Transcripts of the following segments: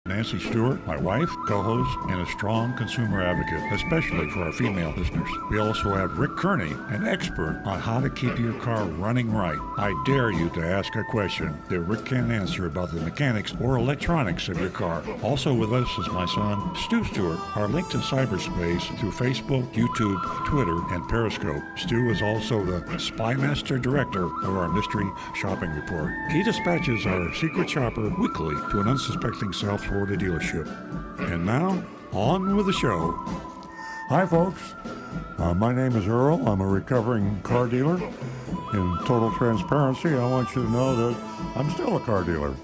Nancy Stewart, my wife, co-host, and a strong consumer advocate, especially for our female listeners. We also have Rick Kearney, an expert on how to keep your car running right. I dare you to ask a question that Rick can't answer about the mechanics or electronics of your car. Also with us is my son, Stu Stewart, our link to cyberspace through Facebook, YouTube, Twitter, and Periscope. Stu is also the Spy Master Director of our Mystery Shopping Report. He dispatches our secret shopper weekly to an unsuspecting South Florida dealership. And now, on with the show. Hi, folks. My name is Earl. I'm a recovering car dealer. In total transparency, I want you to know that I'm still a car dealer.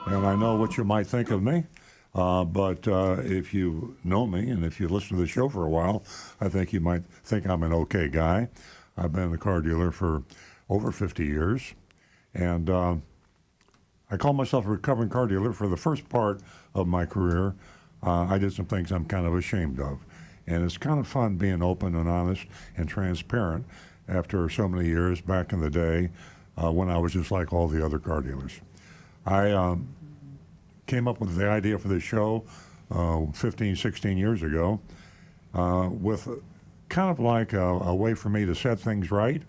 And I know what you might think of me. But if you know me and if you listen to the show for a while, I think you might think I'm an okay guy. I've been a car dealer for over 50 years. And I call myself a recovering car dealer. For the first part of my career, I did some things I'm kind of ashamed of. And it's kind of fun being open and honest and transparent after so many years back in the day when I was just like all the other car dealers. I came up with the idea for this show 15, 16 years ago with kind of like a way for me to set things right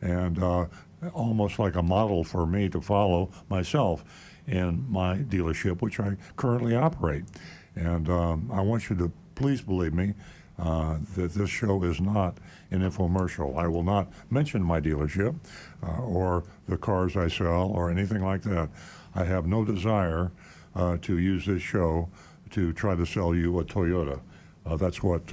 and almost like a model for me to follow myself in my dealership, which I currently operate. And I want you to please believe me that this show is not an infomercial. I will not mention my dealership or the cars I sell or anything like that. I have no desire to use this show to try to sell you a Toyota. That's what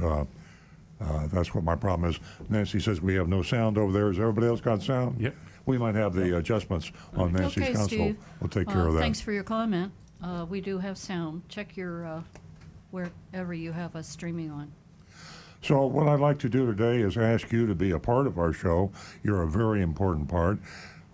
my problem is. Nancy says we have no sound over there. Has everybody else got sound? Yep. We might have the adjustments on Nancy's Okay, console. Steve. We'll take care of that. Thanks for your comment. We do have sound. Check your wherever you have us streaming on. So what I'd like to do today is ask you to be a part of our show. You're a very important part.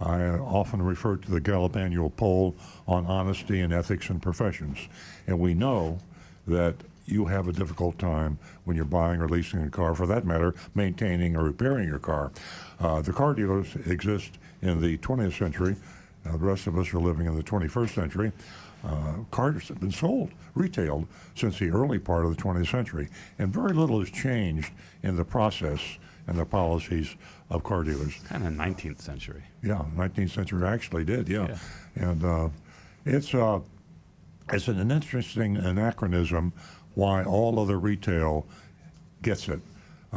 I often refer to the Gallup annual poll on honesty and ethics in professions. And we know that you have a difficult time when you're buying or leasing a car, for that matter, maintaining or repairing your car. The car dealers exist in the 20th century. The rest of us are living in the 21st century. Cars have been sold, retailed, since the early part of the 20th century. And very little has changed in the process and the policies of car dealers. Kind of 19th century. Yeah, 19th century actually did, yeah. And it's an interesting anachronism why all other retail gets it.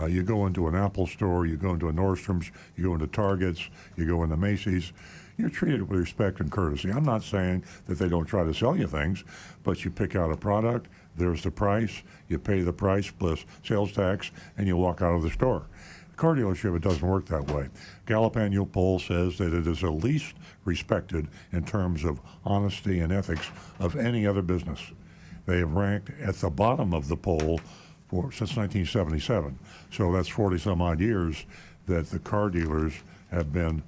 You go into an Apple store, you go into a Nordstrom's, you go into Target's, you go into Macy's, you're treated with respect and courtesy. I'm not saying that they don't try to sell you things, but you pick out a product, there's the price, you pay the price plus sales tax, and you walk out of the store. Car dealership, it doesn't work that way. Gallup annual poll says that it is the least respected in terms of honesty and ethics of any other business. They have ranked at the bottom of the poll since 1977. So that's 40 some odd years that the car dealers have been,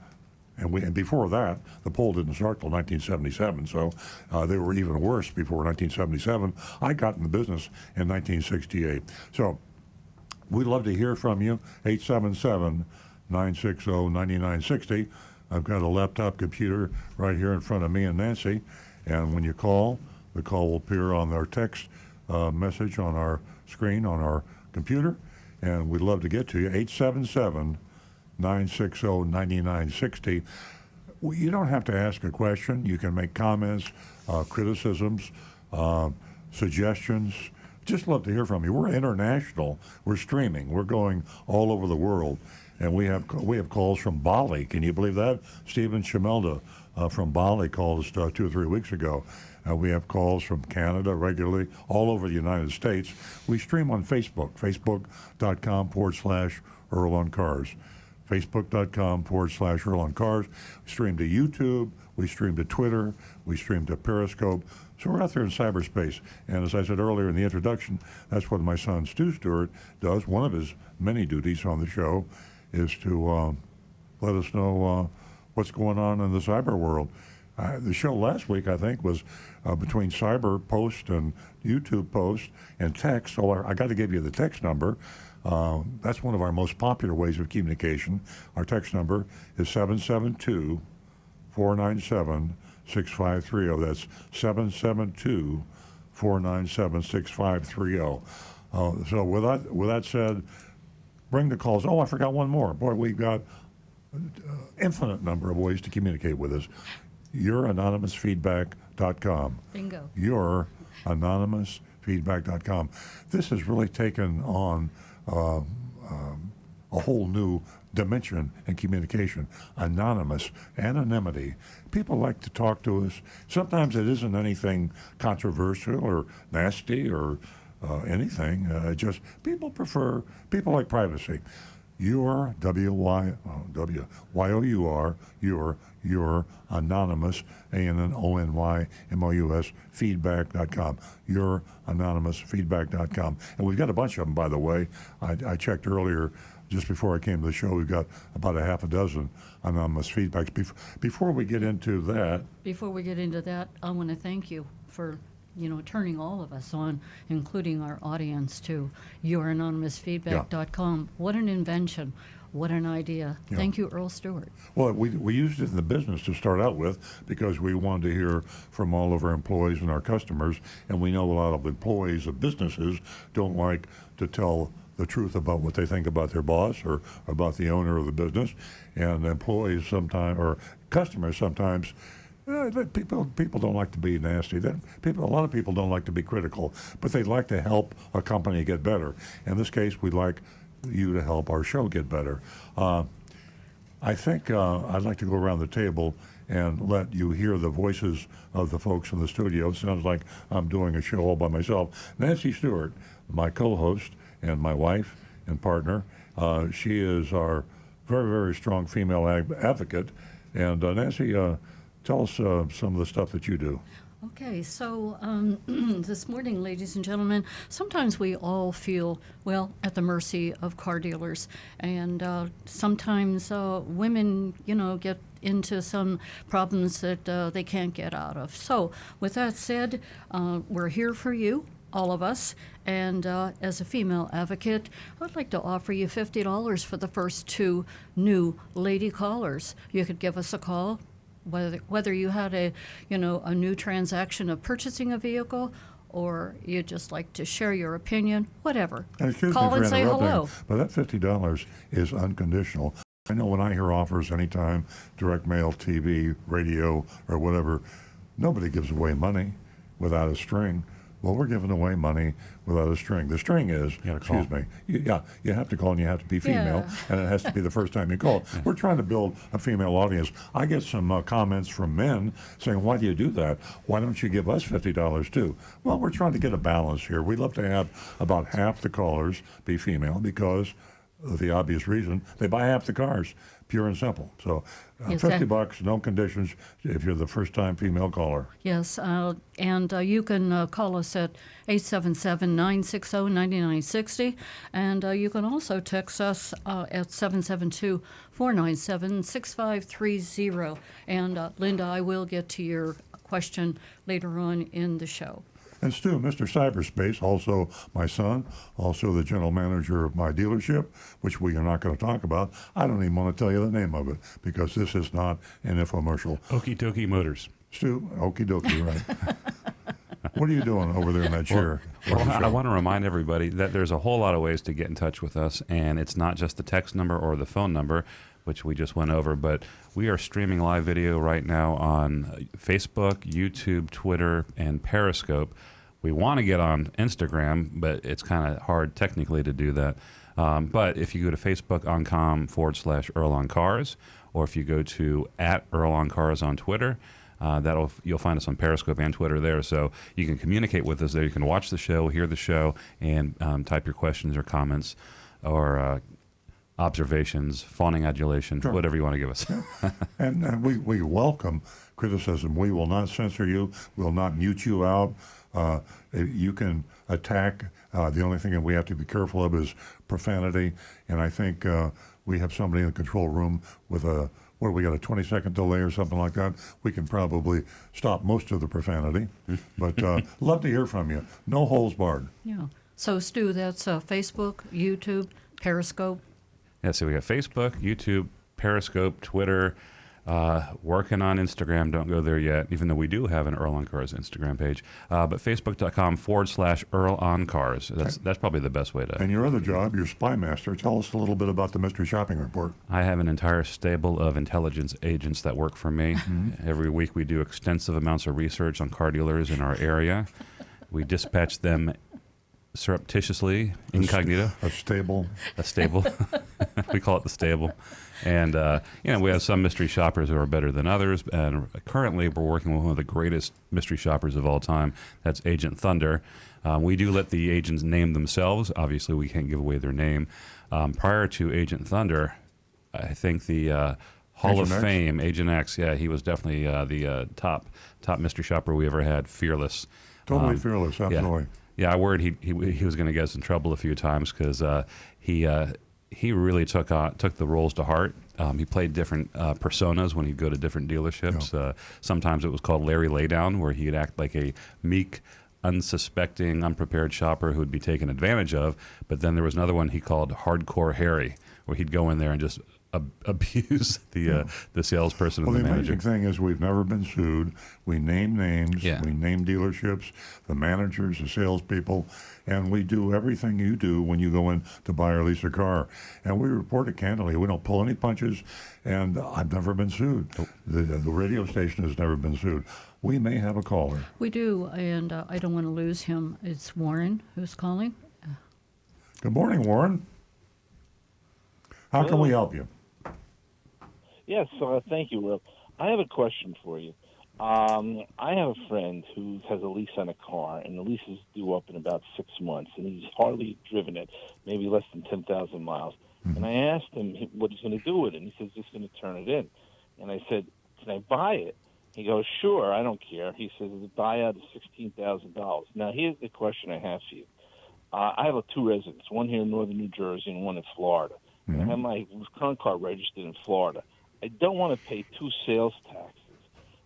and before that, the poll didn't start till 1977. So they were even worse before 1977. I got in the business in 1968. So we'd love to hear from you, 877-960-9960. I've got a laptop computer right here in front of me and Nancy, and when you call, the call will appear on our text message on our screen on our computer, and we'd love to get to you, 877-960-9960. You don't have to ask a question. You can make comments, criticisms, suggestions. Just love to hear from you. We're international. We're streaming. We're going all over the world. And we have calls from Bali. Can you believe that? Stephen Shimelda from Bali called us 2 or 3 weeks ago. We have calls from Canada regularly, all over the United States. We stream on Facebook, facebook.com/Earl on Cars. Facebook.com/Earl on Cars. We stream to YouTube. We stream to Twitter. We stream to Periscope. So we're out there in cyberspace. And as I said earlier in the introduction, that's what my son Stu Stewart does. One of his many duties on the show is to let us know what's going on in the cyber world. The show last week, I think, was between cyber post and YouTube post and text. So I got to give you the text number. That's one of our most popular ways of communication. Our text number is 772-497-6530. That's 497-6530. So with that said, bring the calls. Oh, I forgot one more. Boy, we've got infinite number of ways to communicate with us. YourAnonymousFeedback.com. Bingo. YourAnonymousFeedback.com. This has really taken on a whole new dimension in communication. Anonymity. People like to talk to us. Sometimes it isn't anything controversial or nasty or anything. Just people like privacy. Your W-Y-O-U-R, your anonymous, ANNONYMOUS, feedback.com. Your anonymousfeedback.com. And we've got a bunch of them, by the way. I checked earlier, just before I came to the show, we've got about a half a dozen anonymous feedbacks. Before we get into that, I want to thank you for turning all of us on, including our audience, to youranonymousfeedback.com. What an invention. What an idea. Yeah. Thank you, Earl Stewart. well, we used it in the business to start out with because we wanted to hear from all of our employees and our customers, and we know a lot of employees of businesses don't like to tell the truth about what they think about their boss or about the owner of the business, and employees sometimes, or customers sometimes, people don't like to be nasty. A lot of people don't like to be critical, but they'd like to help a company get better. In this case, we'd like you to help our show get better. I think I'd like to go around the table and let you hear the voices of the folks in the studio. It sounds like I'm doing a show all by myself. Nancy Stewart, my co-host and my wife and partner, she is our very, very strong female advocate. And Nancy, tell us some of the stuff that you do. Okay, so this morning, ladies and gentlemen, sometimes we all feel, at the mercy of car dealers. And sometimes women, get into some problems that they can't get out of. So with that said, we're here for you, all of us. And as a female advocate, I'd like to offer you $50 for the first 2 new lady callers. You could give us a call. Whether you had a new transaction of purchasing a vehicle, or you'd just like to share your opinion, whatever. Call and say hello. But that $50 is unconditional. I know when I hear offers anytime, direct mail, TV, radio, or whatever, nobody gives away money without a string. Well, we're giving away money without a string. The string is, you have to call and you have to be female, and it has to be the first time you call. We're trying to build a female audience. I get some comments from men saying, why do you do that? Why don't you give us $50 too? Well, we're trying to get a balance here. We'd love to have about half the callers be female because of the obvious reason. They buy half the cars, pure and simple. So $50, no conditions, if you're the first-time female caller. Yes, and you can call us at 877-960-9960, and you can also text us at 772-497-6530. And Linda, I will get to your question later on in the show. And Stu, Mr. Cyberspace, also my son, also the general manager of my dealership, which we are not going to talk about. I don't even want to tell you the name of it because this is not an infomercial. Okie dokie Motors. Stu, okie dokie, right. What are you doing over there in that chair? I want to remind everybody that there's a whole lot of ways to get in touch with us, and it's not just the text number or the phone number, which we just went over, but we are streaming live video right now on Facebook, YouTube, Twitter, and Periscope. We want to get on Instagram, but it's kind of hard technically to do that. But if you go to facebook.com/Earl on Cars, or if you go to @Earl on Cars on Twitter, you'll find us on Periscope and Twitter there. So you can communicate with us there. You can watch the show, hear the show, and type your questions or comments or observations, fawning adulation, whatever you want to give us. And we welcome criticism. We will not censor you. We'll not mute you out. You can attack. The only thing that we have to be careful of is profanity. And I think we have somebody in the control room with we got a 20-second delay or something like that. We can probably stop most of the profanity. But love to hear from you. No holes barred. Yeah. So, Stu, that's Facebook, YouTube, Periscope. Yeah, so we got Facebook, YouTube, Periscope, Twitter. Working on Instagram. Don't go there yet, even though we do have an Earl on Cars Instagram page. But Facebook.com/Earl on Cars. That's probably the best way to. And your other job, your spy master, tell us a little bit about the mystery shopping report. I have an entire stable of intelligence agents that work for me. Every week we do extensive amounts of research on car dealers in our area. We dispatch them surreptitiously, incognito. A stable. A stable. We call it the stable. And, we have some mystery shoppers who are better than others. And currently we're working with one of the greatest mystery shoppers of all time. That's Agent Thunder. We do let the agents name themselves. Obviously, we can't give away their name. Prior to Agent Thunder, I think the Hall of Fame, Agent X, he was definitely the top mystery shopper we ever had, fearless. Totally fearless, absolutely. Yeah, I worried he was going to get us in trouble a few times because he really took the roles to heart. He played different personas when he'd go to different dealerships. Yeah. Sometimes it was called Larry Laydown, where he'd act like a meek, unsuspecting, unprepared shopper who would be taken advantage of. But then there was another one he called Hardcore Harry, where he'd go in there and just abuse the salesperson Well, and the the manager. amazing thing is we've never been sued. We name names, we name dealerships, the managers, the salespeople, and we do everything you do when you go in to buy or lease a car. And we report it candidly. We don't pull any punches, and I've never been sued. Nope. The radio station has never been sued. We may have a caller. We do, and I don't want to lose him. It's Warren who's calling. Good morning, Warren. How can we help you? Yes, thank you, Will. I have a question for you. I have a friend who has a lease on a car, and the lease is due up in about 6 months, and he's hardly driven it, maybe less than 10,000 miles. And I asked him what he's going to do with it, and he says he's going to turn it in. And I said, can I buy it? He goes, sure, I don't care. He says the buyout is $16,000. Now, here's the question I have for you. I have two residents, one here in northern New Jersey and one in Florida. I have my current car registered in Florida. I don't want to pay 2 sales taxes.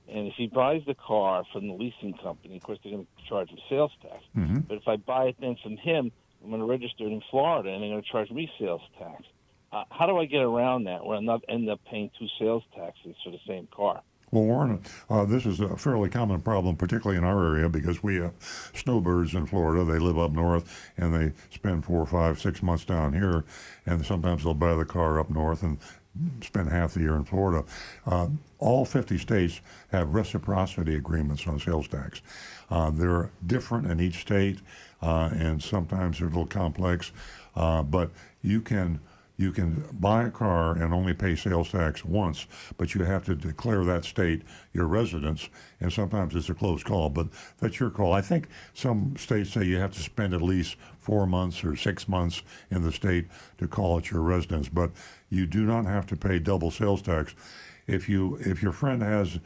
And if he buys the car from the leasing company, of course, they're going to charge him sales tax. But if I buy it then from him, I'm going to register it in Florida, and they're going to charge me sales tax. How do I get around that where I'm not end up paying 2 sales taxes for the same car? Well, Warren, this is a fairly common problem, particularly in our area, because we have snowbirds in Florida. They live up north, and they spend 4, 5, 6 months down here, and sometimes they'll buy the car up north and spend half the year in Florida. All 50 states have reciprocity agreements on sales tax. They're different in each state, and sometimes they're a little complex, but you can buy a car and only pay sales tax once, but you have to declare that state your residence, and sometimes it's a close call, but that's your call. I think some states say you have to spend at least 4 months or 6 months in the state to call it your residence, but you do not have to pay double sales tax. If your friend has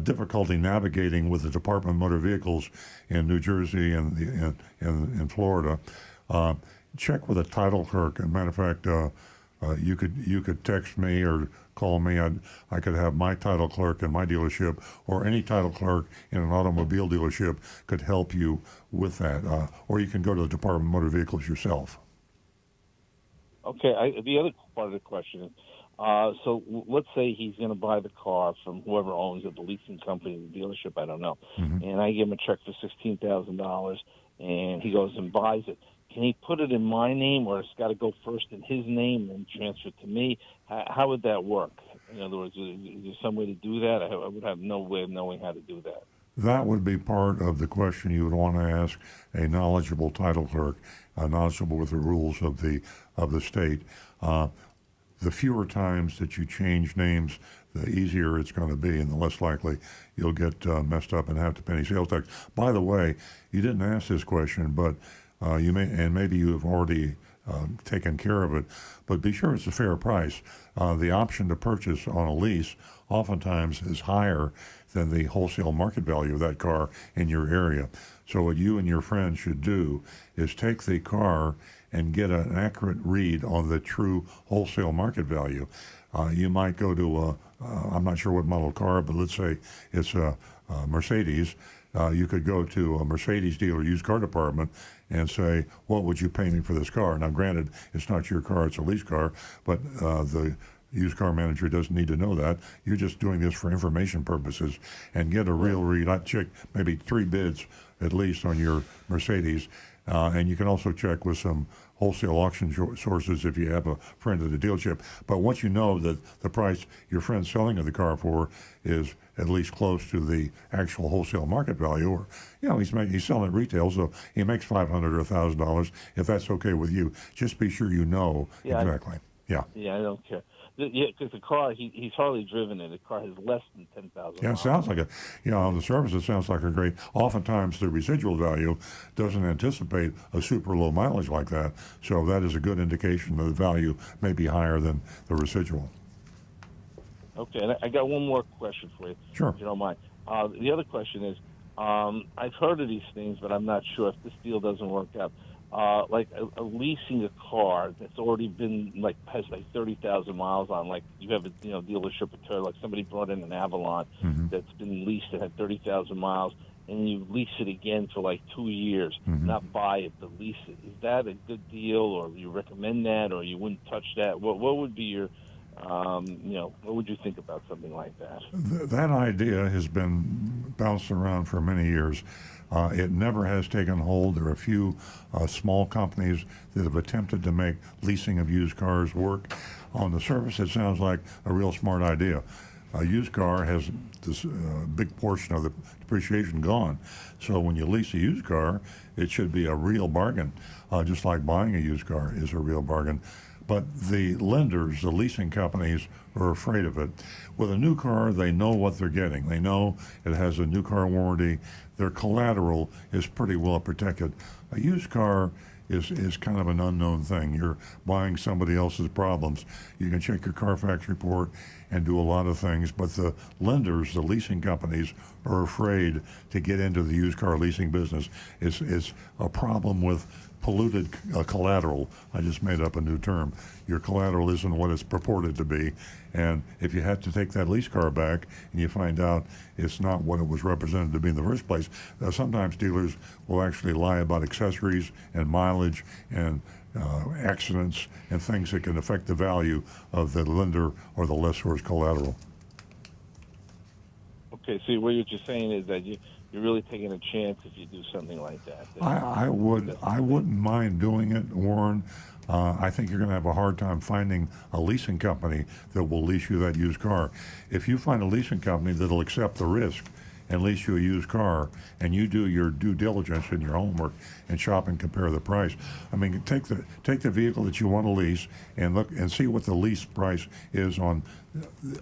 difficulty navigating with the Department of Motor Vehicles in New Jersey and in Florida, check with a title clerk. As a matter of fact, you could text me or call me. I could have my title clerk in my dealership, or any title clerk in an automobile dealership could help you with that. Or you can go to the Department of Motor Vehicles yourself. Okay, the other part of the question is, so let's say he's going to buy the car from whoever owns it, the leasing company, the dealership, I don't know, and I give him a check for $16,000, and he goes and buys it. Can he put it in my name, or it's got to go first in his name and transfer it to me? How would that work? In other words, is there some way to do that? I would have no way of knowing how to do that. That would be part of the question you would want to ask a knowledgeable title clerk, knowledgeable with the rules of the state. The fewer times that you change names, the easier it's going to be, and the less likely you'll get messed up and have to pay any sales tax. By the way, you didn't ask this question, but you may, and maybe you have already taken care of it, but be sure it's a fair price. The option to purchase on a lease oftentimes is higher than the wholesale market value of that car in your area. So what you and your friend should do is take the car and get an accurate read on the true wholesale market value. You might go to I'm not sure what model car, but let's say it's a Mercedes. You could go to a Mercedes dealer used car department and say, what would you pay me for this car? Now, granted, it's not your car, it's a lease car, but used car manager doesn't need to know that. You're just doing this for information purposes and get a real read. I check maybe 3 bids at least on your Mercedes, and you can also check with some wholesale auction sources if you have a friend at the dealership. But once you know that the price your friend's selling the car for is at least close to the actual wholesale market value, or he's selling at retail, so he makes $500 or $1,000. If that's okay with you, just be sure you know exactly. Yeah, I don't care. Yeah, because the car, he's hardly driven it. The car has less than 10,000 Yeah, it miles. sounds like on the surface, it sounds like a great. Oftentimes, the residual value doesn't anticipate a super low mileage like that, so that is a good indication that the value may be higher than the residual. Okay, and I got one more question for you, Sure. if you don't mind. The other question is, I've heard of these things, but I'm not sure if this deal doesn't work out. Like a leasing a car that's already been has 30,000 miles on, like you have a dealership return, like somebody brought in an Avalon that's been leased and had 30,000 miles, and you lease it again for like 2 years, not buy it but lease it. Is that a good deal, or you recommend that, or you wouldn't touch that? What would be your what would you think about something like that? That idea has been bounced around for many years. It never has taken hold. There are a few small companies that have attempted to make leasing of used cars work. On the surface, it sounds like a real smart idea. A used car has this big portion of the depreciation gone. So when you lease a used car, it should be a real bargain, just like buying a used car is a real bargain. But the lenders, the leasing companies, are afraid of it. With a new car, they know what they're getting. They know it has a new car warranty. Their collateral is pretty well protected. A used car is kind of an unknown thing. You're buying somebody else's problems. You can check your Carfax report and do a lot of things, but the lenders, the leasing companies, are afraid to get into the used car leasing business. It's a problem with polluted collateral. I just made up a new term. Your collateral isn't what it's purported to be, and if you have to take that lease car back and you find out it's not what it was represented to be in the first place, sometimes dealers will actually lie about accessories and mileage and accidents and things that can affect the value of the lender or the lessor's collateral. Okay, so what you're just saying is that you're really taking a chance if you do something like that. I wouldn't mind doing it, Warren. I think you're going to have a hard time finding a leasing company that will lease you that used car. If you find a leasing company that'll accept the risk and lease you a used car, and you do your due diligence and your homework and shop and compare the price. I mean, take the vehicle that you want to lease and look and see what the lease price is on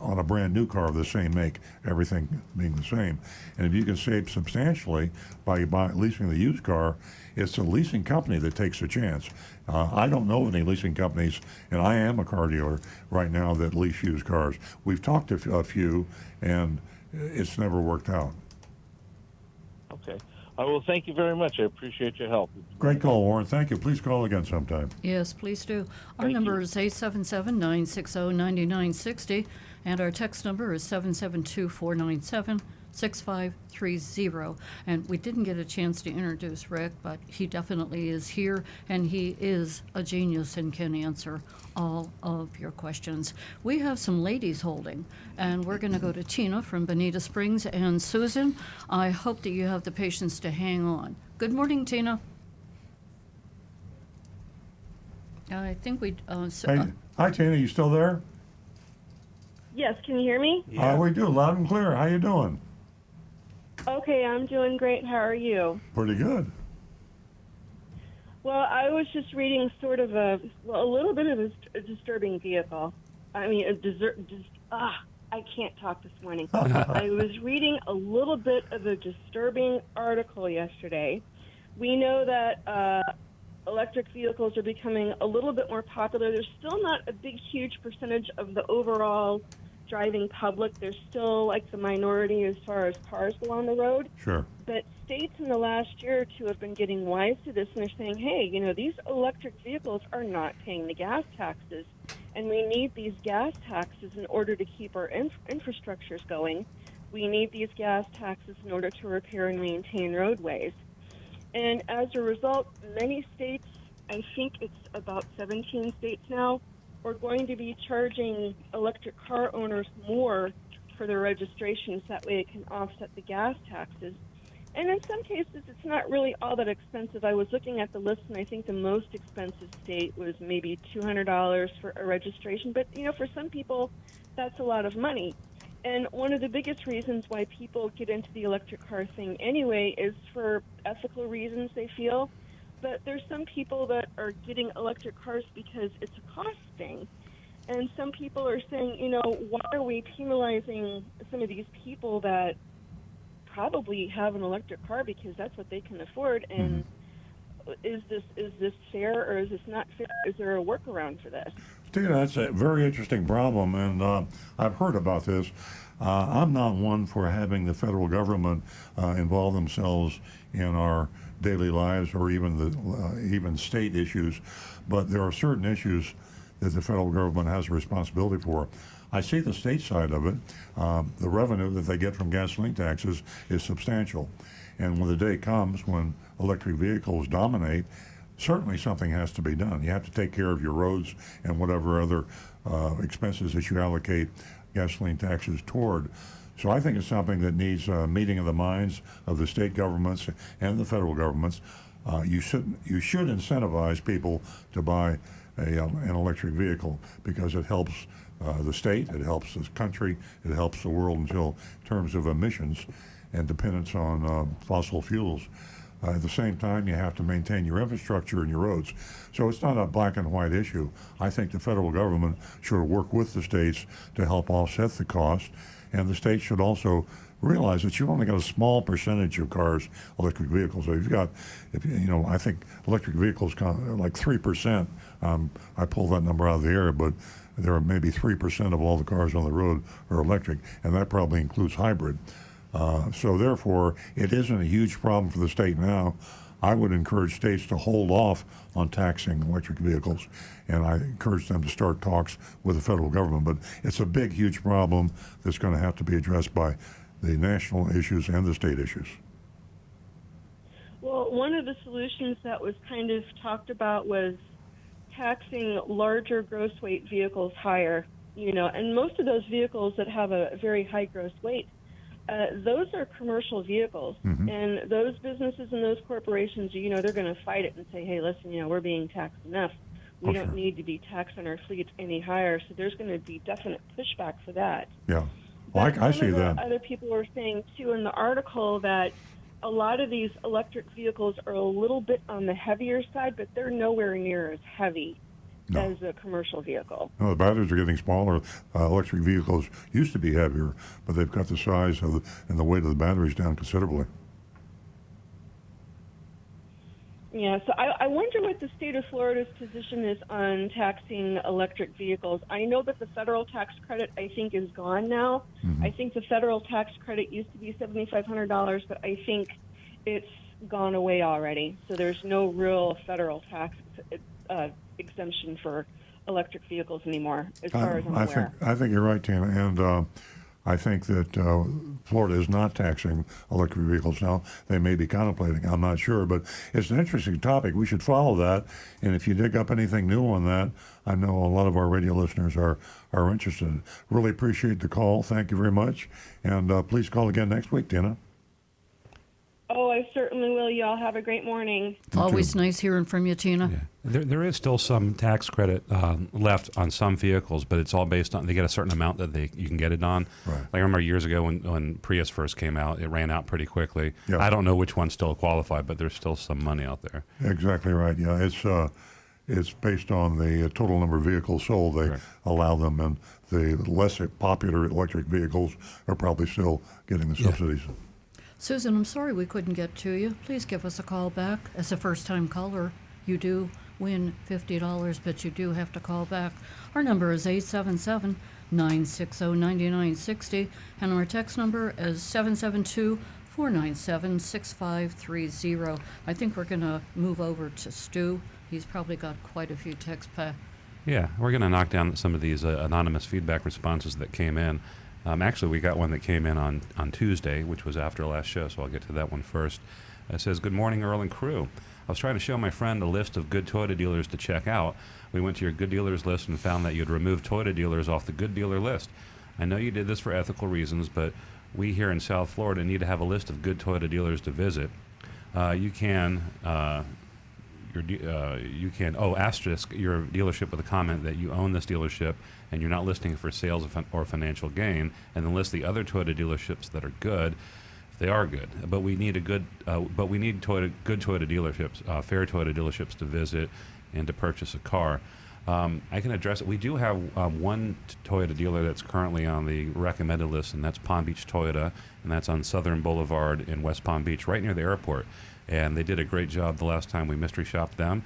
a brand new car of the same make, everything being the same. And if you can save substantially by leasing the used car, it's the leasing company that takes a chance. I don't know of any leasing companies, and I am a car dealer right now that lease used cars. We've talked to a few, and it's never worked out. Okay. Well, thank you very much. I appreciate your help. Great call, Warren. Thank you. Please call again sometime. Yes, please do. Our Thank number you. is 877-960-9960, and our text number is 772-497-6530. And we didn't get a chance to introduce Rick, but he definitely is here, and he is a genius and can answer all of your questions. We have some ladies holding, and we're going to go to Tina from Bonita Springs. And Susan, I hope that you have the patience to hang on. Good morning, Tina. I think we. Hi, Tina. You still there? Yes, can you hear me? We do, loud and clear. How you doing? Okay, I'm doing great. How are you? Pretty good. Well, I was just reading sort of a little bit of a disturbing vehicle. I mean, I can't talk this morning. I was reading a little bit of a disturbing article yesterday. We know that electric vehicles are becoming a little bit more popular. There's still not a big, huge percentage of the overall driving public. There's still like the minority as far as cars go on the road. Sure. But states in the last year or two have been getting wise to this, and they're saying, hey, these electric vehicles are not paying the gas taxes, and we need these gas taxes in order to keep our infrastructures going. We need these gas taxes in order to repair and maintain roadways. And as a result, many states, I think it's about 17 states now, we're going to be charging electric car owners more for their registrations. That way it can offset the gas taxes. And in some cases, it's not really all that expensive. I was looking at the list, and I think the most expensive state was maybe $200 for a registration. But, for some people, that's a lot of money. And one of the biggest reasons why people get into the electric car thing anyway is for ethical reasons, they feel. But there's some people that are getting electric cars because it's a cost thing. And some people are saying, why are we penalizing some of these people that probably have an electric car because that's what they can afford? And is this fair, or is this not fair? Is there a workaround for this? Tina, that's a very interesting problem, and I've heard about this. I'm not one for having the federal government involve themselves in our daily lives or even state issues, but there are certain issues that the federal government has a responsibility for. I see the state side of it. The revenue that they get from gasoline taxes is substantial, and when the day comes when electric vehicles dominate, certainly something has to be done. You have to take care of your roads and whatever other expenses that you allocate gasoline taxes toward. So I think it's something that needs a meeting of the minds of the state governments and the federal governments. You should incentivize people to buy an electric vehicle because it helps the state, it helps the country, it helps the world in terms of emissions and dependence on fossil fuels. At the same time, you have to maintain your infrastructure and your roads. So it's not a black and white issue. I think the federal government should work with the states to help offset the cost, and the states should also realize that you've only got a small percentage of cars, electric vehicles. So I think electric vehicles like 3%. I pulled that number out of the air, but there are maybe 3% of all the cars on the road are electric, and that probably includes hybrid. So therefore, it isn't a huge problem for the state now. I would encourage states to hold off on taxing electric vehicles, and I encourage them to start talks with the federal government. But it's a big, huge problem that's going to have to be addressed by the national issues and the state issues. Well, one of the solutions that was kind of talked about was taxing larger gross weight vehicles higher, and most of those vehicles that have a very high gross weight, those are commercial vehicles, and those businesses and those corporations, they're going to fight it and say, hey, listen, we're being taxed enough. We don't need to be taxed on our fleet any higher. So there's going to be definite pushback for that. Yeah, well, I see that. Other people were saying, too, in the article that a lot of these electric vehicles are a little bit on the heavier side, but they're nowhere near as heavy as a commercial vehicle. No, the batteries are getting smaller. Electric vehicles used to be heavier, but they've cut the size and the weight of the batteries down considerably. Yeah, so I wonder what the state of Florida's position is on taxing electric vehicles. I know that the federal tax credit, I think, is gone now. I think the federal tax credit used to be $7,500, but I think it's gone away already. So there's no real federal tax exemption for electric vehicles anymore, as far as I'm aware. I think you're right, Tina, and I think that Florida is not taxing electric vehicles now. They may be contemplating. I'm not sure, but it's an interesting topic. We should follow that, and if you dig up anything new on that, I know a lot of our radio listeners are interested. Really appreciate the call. Thank you very much, and please call again next week, Tina. Oh, I certainly will. Y'all have a great morning. Always nice hearing from you, Tina. Yeah. There is still some tax credit left on some vehicles, but it's all based on, they get a certain amount that you can get it on. Right. Like I remember years ago when Prius first came out, it ran out pretty quickly. Yeah. I don't know which ones still qualify, but there's still some money out there. Exactly right. Yeah, it's based on the total number of vehicles sold. They allow them, and the less popular electric vehicles are probably still getting the subsidies. Yeah. Susan, I'm sorry we couldn't get to you. Please give us a call back. As a first-time caller, you do win $50, but you do have to call back. Our number is 877-960-9960, and our text number is 772-497-6530. I think we're going to move over to Stu. He's probably got quite a few texts back. Yeah, we're going to knock down some of these anonymous feedback responses that came in. Actually, we got one that came in on Tuesday, which was after last show, so I'll get to that one first. It says, "Good morning, Earl and crew. I was trying to show my friend a list of good Toyota dealers to check out. We went to your good dealers list and found that you had removed Toyota dealers off the good dealer list. I know you did this for ethical reasons, but we here in South Florida need to have a list of good Toyota dealers to visit. You can asterisk your dealership with a comment that you own this dealership and you're not listing it for sales or financial gain, and then list the other Toyota dealerships that are good. They are good, but we need good Toyota dealerships, fair Toyota dealerships to visit and to purchase a car. I can address it. We do have one Toyota dealer that's currently on the recommended list, and that's Palm Beach Toyota, and that's on Southern Boulevard in West Palm Beach, right near the airport. And they did a great job the last time we mystery shopped them.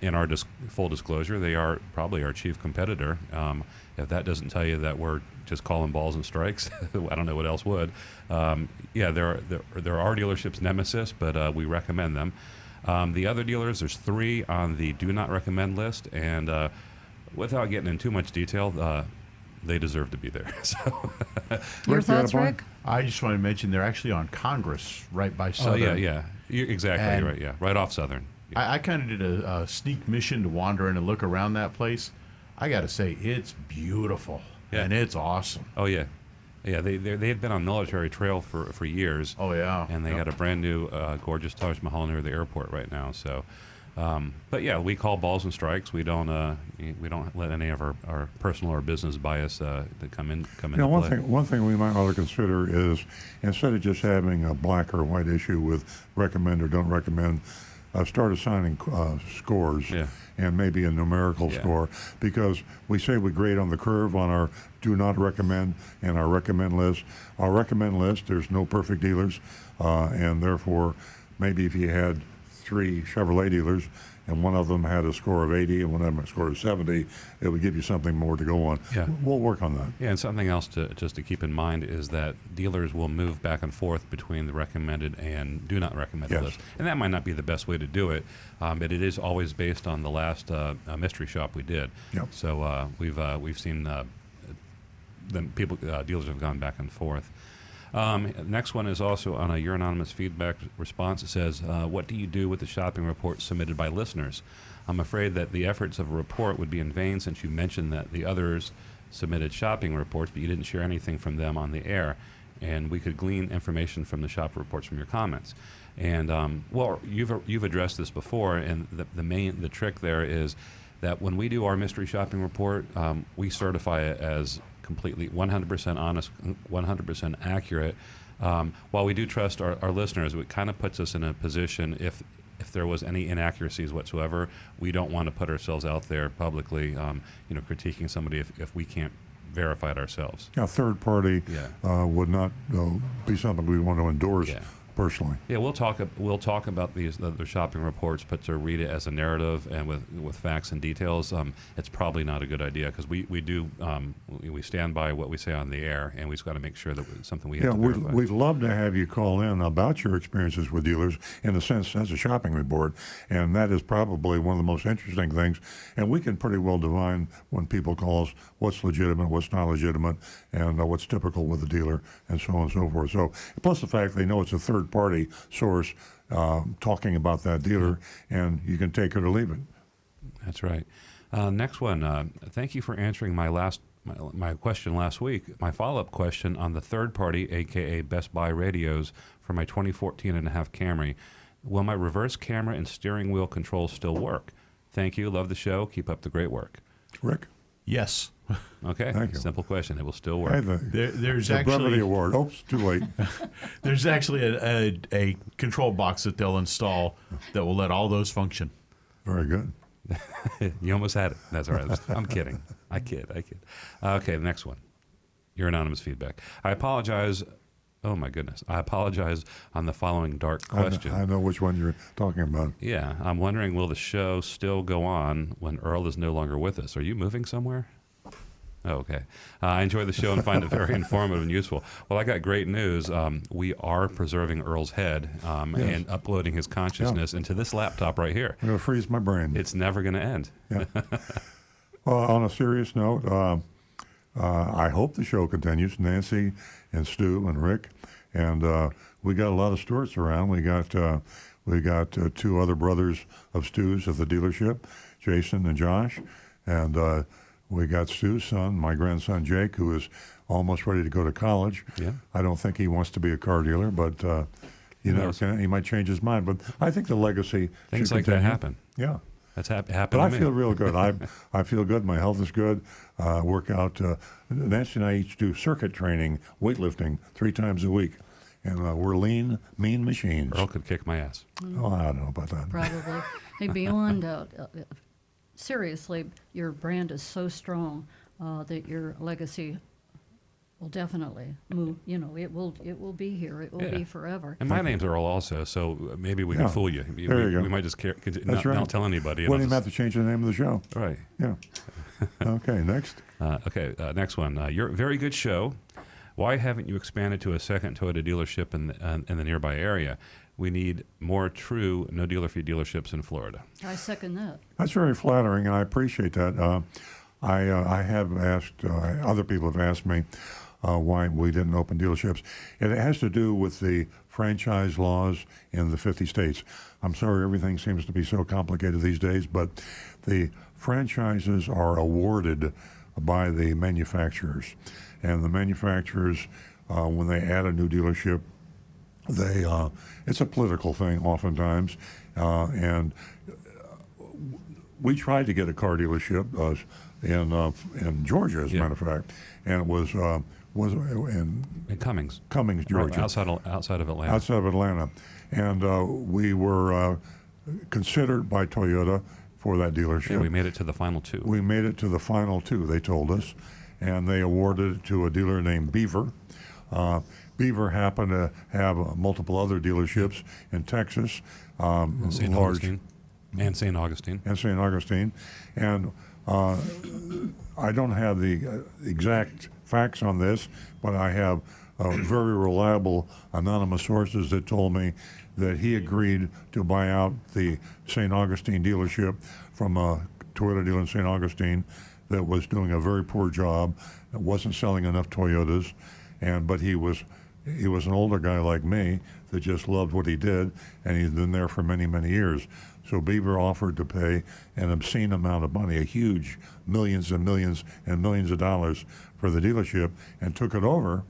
In our full disclosure, they are probably our chief competitor. If that doesn't tell you that we're just calling balls and strikes, I don't know what else would. Yeah, there are dealerships nemesis, but we recommend them. The other dealers, there's 3 on the do not recommend list, and without getting in too much detail, they deserve to be there. So, Your Rick, you had a thoughts, point? Rick? I just want to mention they're actually on Congress, right by Southern. Oh yeah, you're exactly And- right. Yeah, right off Southern. Yeah. I kind of did a sneak mission to wander in and look around that place. I got to say, it's beautiful, Yeah. and it's awesome. Oh yeah, yeah. They had been on Military Trail for years. Oh, yeah. And they Yep. got a brand new gorgeous Taj Mahal near the airport right now. So, but yeah, we call balls and strikes. We don't let any of our personal or business bias to come into play. One thing we might ought to consider is, instead of just having a black or white issue with recommend or don't recommend, start assigning scores. Yeah. And maybe a numerical Yeah. score, because we say we grade on the curve on our do not recommend and our recommend list. Our recommend list, there's no perfect dealers, and therefore maybe if you had 3 Chevrolet dealers and one of them had a score of 80 and one of them a score of 70, it would give you something more to go on. Yeah. We'll work on that. Yeah, and something else just to keep in mind is that dealers will move back and forth between the recommended and do not recommend Yes. list, and that might not be the best way to do it, but it is always based on the last mystery shop we did. Yep. So we've seen dealers have gone back and forth. Next one is also on your anonymous feedback response. It says, what do you do with the shopping report submitted by listeners? I'm afraid that the efforts of a report would be in vain, since you mentioned that the others submitted shopping reports, but you didn't share anything from them on the air. And we could glean information from the shop reports from your comments. And well, you've addressed this before, and the trick there is that when we do our mystery shopping report, we certify it as completely 100% honest, 100% accurate. While we do trust our listeners, it kind of puts us in a position, if there was any inaccuracies whatsoever, we don't want to put ourselves out there publicly, critiquing somebody if we can't verify it ourselves. A third party Yeah. would not be something we want to endorse Yeah. personally. Yeah, we'll talk about the shopping reports, but to read it as a narrative and with facts and details, it's probably not a good idea, because we stand by what we say on the air, and we've got to make sure that it's something we have to verify. We'd love to have you call in about your experiences with dealers, in a sense, as a shopping report, and that is probably one of the most interesting things. And we can pretty well divine, when people call us, what's legitimate, what's not legitimate, and what's typical with the dealer, and so on and so forth. So, plus the fact they know it's a third-party source talking about that dealer, and you can take it or leave it. That's right. Next one. Thank you for answering my question last week. My follow-up question on the third party, aka Best Buy radios, for my 2014 and a half Camry. Will my reverse camera and steering wheel controls still work? Thank you. Love the show. Keep up the great work. Rick? Yes. Okay. Thank you. Simple question. It will still Hey, work. There's the brevity actually award. Oops, too late. there's actually a control box that they'll install that will let all those function. Very good. You almost had it. That's all right. I'm kidding. I kid. Okay, the next one. Your anonymous feedback. I apologize. Oh, my goodness. I apologize on the following dark question. I know which one you're talking about. Yeah, I'm wondering, will the show still go on when Earl is no longer with us? Are you moving somewhere? Oh, okay. I enjoy the show and find it very informative and useful. Well, I got great news. We are preserving Earl's head and uploading his consciousness into this laptop right here. I'm going to freeze my brain. It's never going to end. Yeah. Well, on a serious note, I hope the show continues. Nancy and Stu and Rick, and we got a lot of Stewarts around. We got two other brothers of Stu's at the dealership, Jason and Josh, and we got Stu's son, my grandson Jake, who is almost ready to go to college. Yeah. I don't think he wants to be a car dealer, but you never can. He might change his mind. But I think the legacy Things should like that continue. happen. Yeah. That's happened But to I me. feel real good. I feel good. My health is good. Work out. Nancy and I each do circuit training, weightlifting 3 times a week. And we're lean, mean machines. Earl could kick my ass. Oh, I don't know about that. Probably. Hey, beyond, seriously, your brand is so strong that your legacy will definitely move. You know, it will be here. It will Yeah. be forever. And my name's Earl also, so maybe we Yeah. can fool you. There you go. We might just That's right. not tell anybody. and Wouldn't I'll even have to change the name of the show. just- Right. Yeah. Okay, next. Next one. Your very good show. Why haven't you expanded to a second Toyota dealership in the nearby area? We need more true no dealer fee dealerships in Florida. I second that. That's very flattering, and I appreciate that. I have asked, other people have asked me why we didn't open dealerships. It has to do with the franchise laws in the 50 states. I'm sorry, everything seems to be so complicated these days, but the franchises are awarded by the manufacturers. And the manufacturers, when they add a new dealership, it's a political thing oftentimes, and we tried to get a car dealership in Georgia, as a matter of fact, and it was in Cummings, Georgia, right, outside of Atlanta. outside of Atlanta, and we were considered by Toyota for that dealership. Yeah, we made it to the final 2. We made it to the final 2, they told us, and they awarded it to a dealer named Beaver. Beaver happened to have multiple other dealerships in Texas, and St. Augustine. And St. Augustine. And I don't have the exact facts on this, but I have very reliable anonymous sources that told me that he agreed to buy out the St. Augustine dealership from a Toyota dealer in St. Augustine that was doing a very poor job, that wasn't selling enough Toyotas, but he was an older guy like me that just loved what he did, and he's been there for many, many years. So Beaver offered to pay an obscene amount of money, a huge millions and millions and millions of dollars for the dealership, and took it over.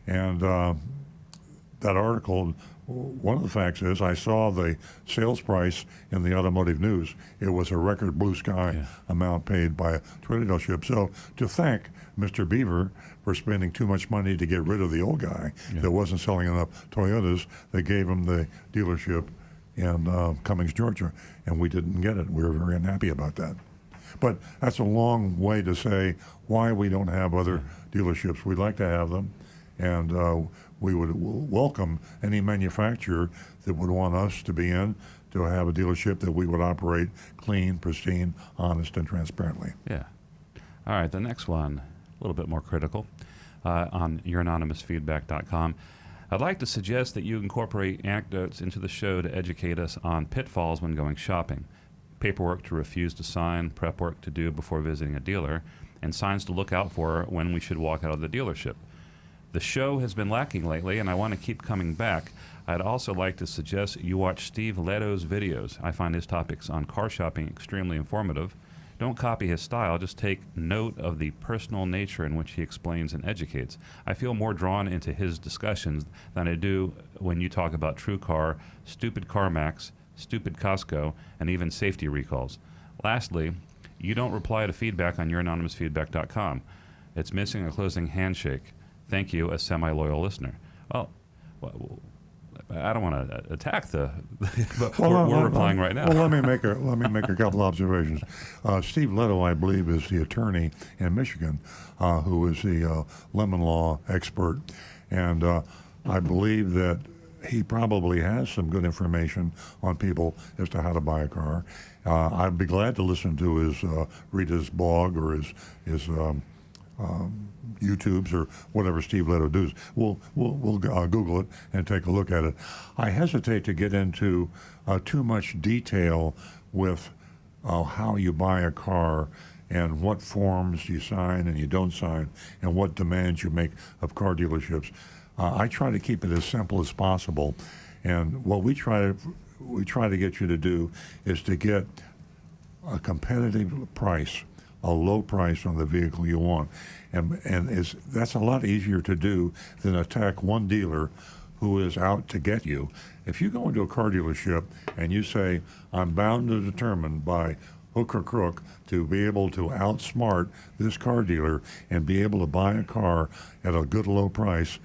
And that article, one of the facts is I saw the sales price in the automotive news. It was a record blue sky amount paid by a Toyota dealership. So to thank Mr. Beaver for spending too much money to get rid of the old guy that wasn't selling enough Toyotas, they gave him the dealership in Cummings, Georgia, and we didn't get it. We were very unhappy about that. But that's a long way to say why we don't have other dealerships. We'd like to have them, and we would welcome any manufacturer that would want us to be in to have a dealership that we would operate clean, pristine, honest, and transparently. Yeah. All right, the next one, a little bit more critical, on youranonymousfeedback.com. I'd like to suggest that you incorporate anecdotes into the show to educate us on pitfalls when going shopping, paperwork to refuse to sign, prep work to do before visiting a dealer, and signs to look out for when we should walk out of the dealership. The show has been lacking lately, and I want to keep coming back. I'd also like to suggest you watch Steve Leto's videos. I find his topics on car shopping extremely informative. Don't copy his style, just take note of the personal nature in which he explains and educates. I feel more drawn into his discussions than I do when you talk about TrueCar, stupid CarMax, stupid Costco, and even safety recalls. Lastly, you don't reply to feedback on youranonymousfeedback.com. It's missing a closing handshake. Thank you, a semi-loyal listener. Well, I don't want to attack but we're replying right now. Well, let me make a couple observations. Steve Leto, I believe, is the attorney in Michigan who is the lemon law expert, and I believe that he probably has some good information on people as to how to buy a car. I'd be glad to listen to read his blog or his YouTubes or whatever Steve Leto does. We'll Google it and take a look at it. I hesitate to get into too much detail with how you buy a car and what forms you sign and you don't sign, and what demands you make of car dealerships. I try to keep it as simple as possible, and what we try to get you to do is to get a competitive price, a low price on the vehicle you want, and that's a lot easier to do than attack one dealer who is out to get you. If you go into a car dealership and you say, I'm bound and determined by hook or crook to be able to outsmart this car dealer and be able to buy a car at a good low price,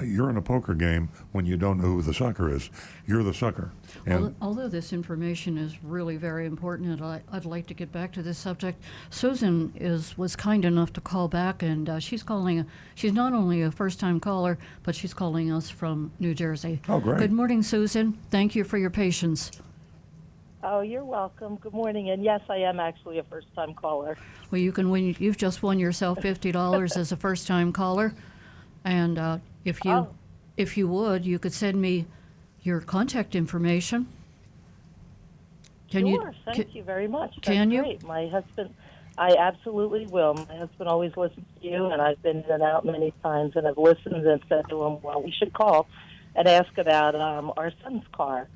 you're in a poker game when you don't know who the sucker is. You're the sucker. And Although this information is really very important, and I'd like to get back to this subject, Susan was kind enough to call back, and she's not only a first-time caller, but she's calling us from New Jersey. Oh, great. Good morning, Susan. Thank you for your patience. Oh, you're welcome. Good morning. And yes, I am actually a first-time caller. Well, you can win. You've just won yourself $50 as a first-time caller, and if you would, you could send me your contact information. Sure. Thank you very much. That's Can you? Great. My husband, I absolutely will. My husband always listens to you, and I've been in and out many times, and I've listened and said to him, well, we should call and ask about our son's car.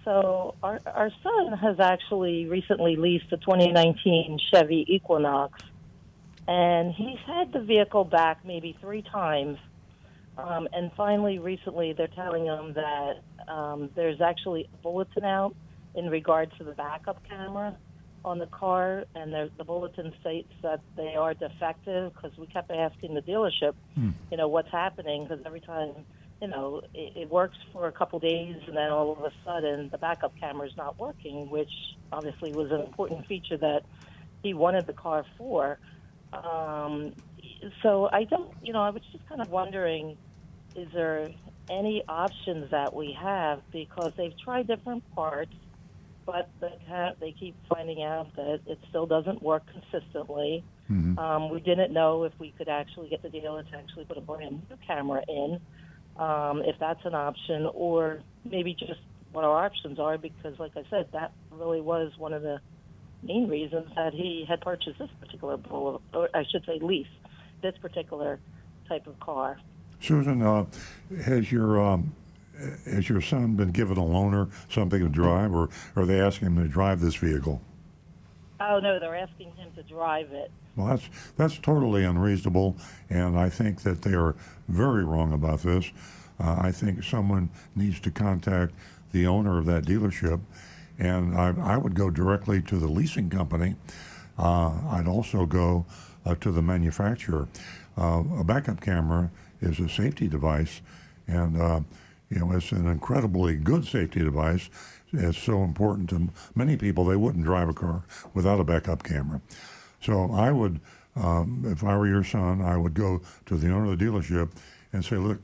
So our son has actually recently leased a 2019 Chevy Equinox, and he's had the vehicle back maybe 3 times. And finally, recently, they're telling him that there's actually a bulletin out in regards to the backup camera on the car, and the bulletin states that they are defective, because we kept asking the dealership, what's happening, because every time, it works for a couple days, and then all of a sudden the backup camera is not working, which obviously was an important feature that he wanted the car for. So I was just kind of wondering, is there any options that we have? Because they've tried different parts, but they keep finding out that it still doesn't work consistently. Mm-hmm. We didn't know if we could actually get the dealer to actually put a brand new camera in, if that's an option, or maybe just what our options are, because like I said, that really was one of the main reasons that he had purchased this particular lease this particular type of car. Susan, has your son been given a loaner, something to drive, or are they asking him to drive this vehicle? Oh no, they're asking him to drive it. Well, that's totally unreasonable, and I think that they are very wrong about this. I think someone needs to contact the owner of that dealership, and I would go directly to the leasing company. I'd also go to the manufacturer. A backup camera is a safety device, and it's an incredibly good safety device. It's so important to many people, they wouldn't drive a car without a backup camera. So I would, if I were your son, I would go to the owner of the dealership and say, look,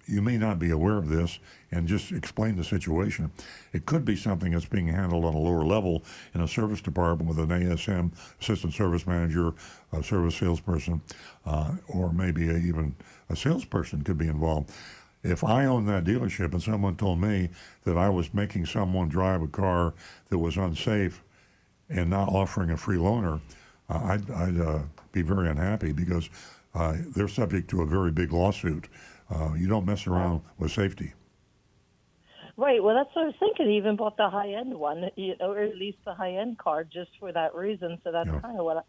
you may not be aware of this, and just explain the situation. It could be something that's being handled on a lower level in a service department with an ASM, assistant service manager, a service salesperson, or maybe even a salesperson could be involved. If I owned that dealership and someone told me that I was making someone drive a car that was unsafe and not offering a free loaner, I'd be very unhappy, because they're subject to a very big lawsuit. You don't mess around with safety. Right. Well, that's what I was thinking. He even bought the high-end one, or at least the high-end car, just for that reason. So that's kind of what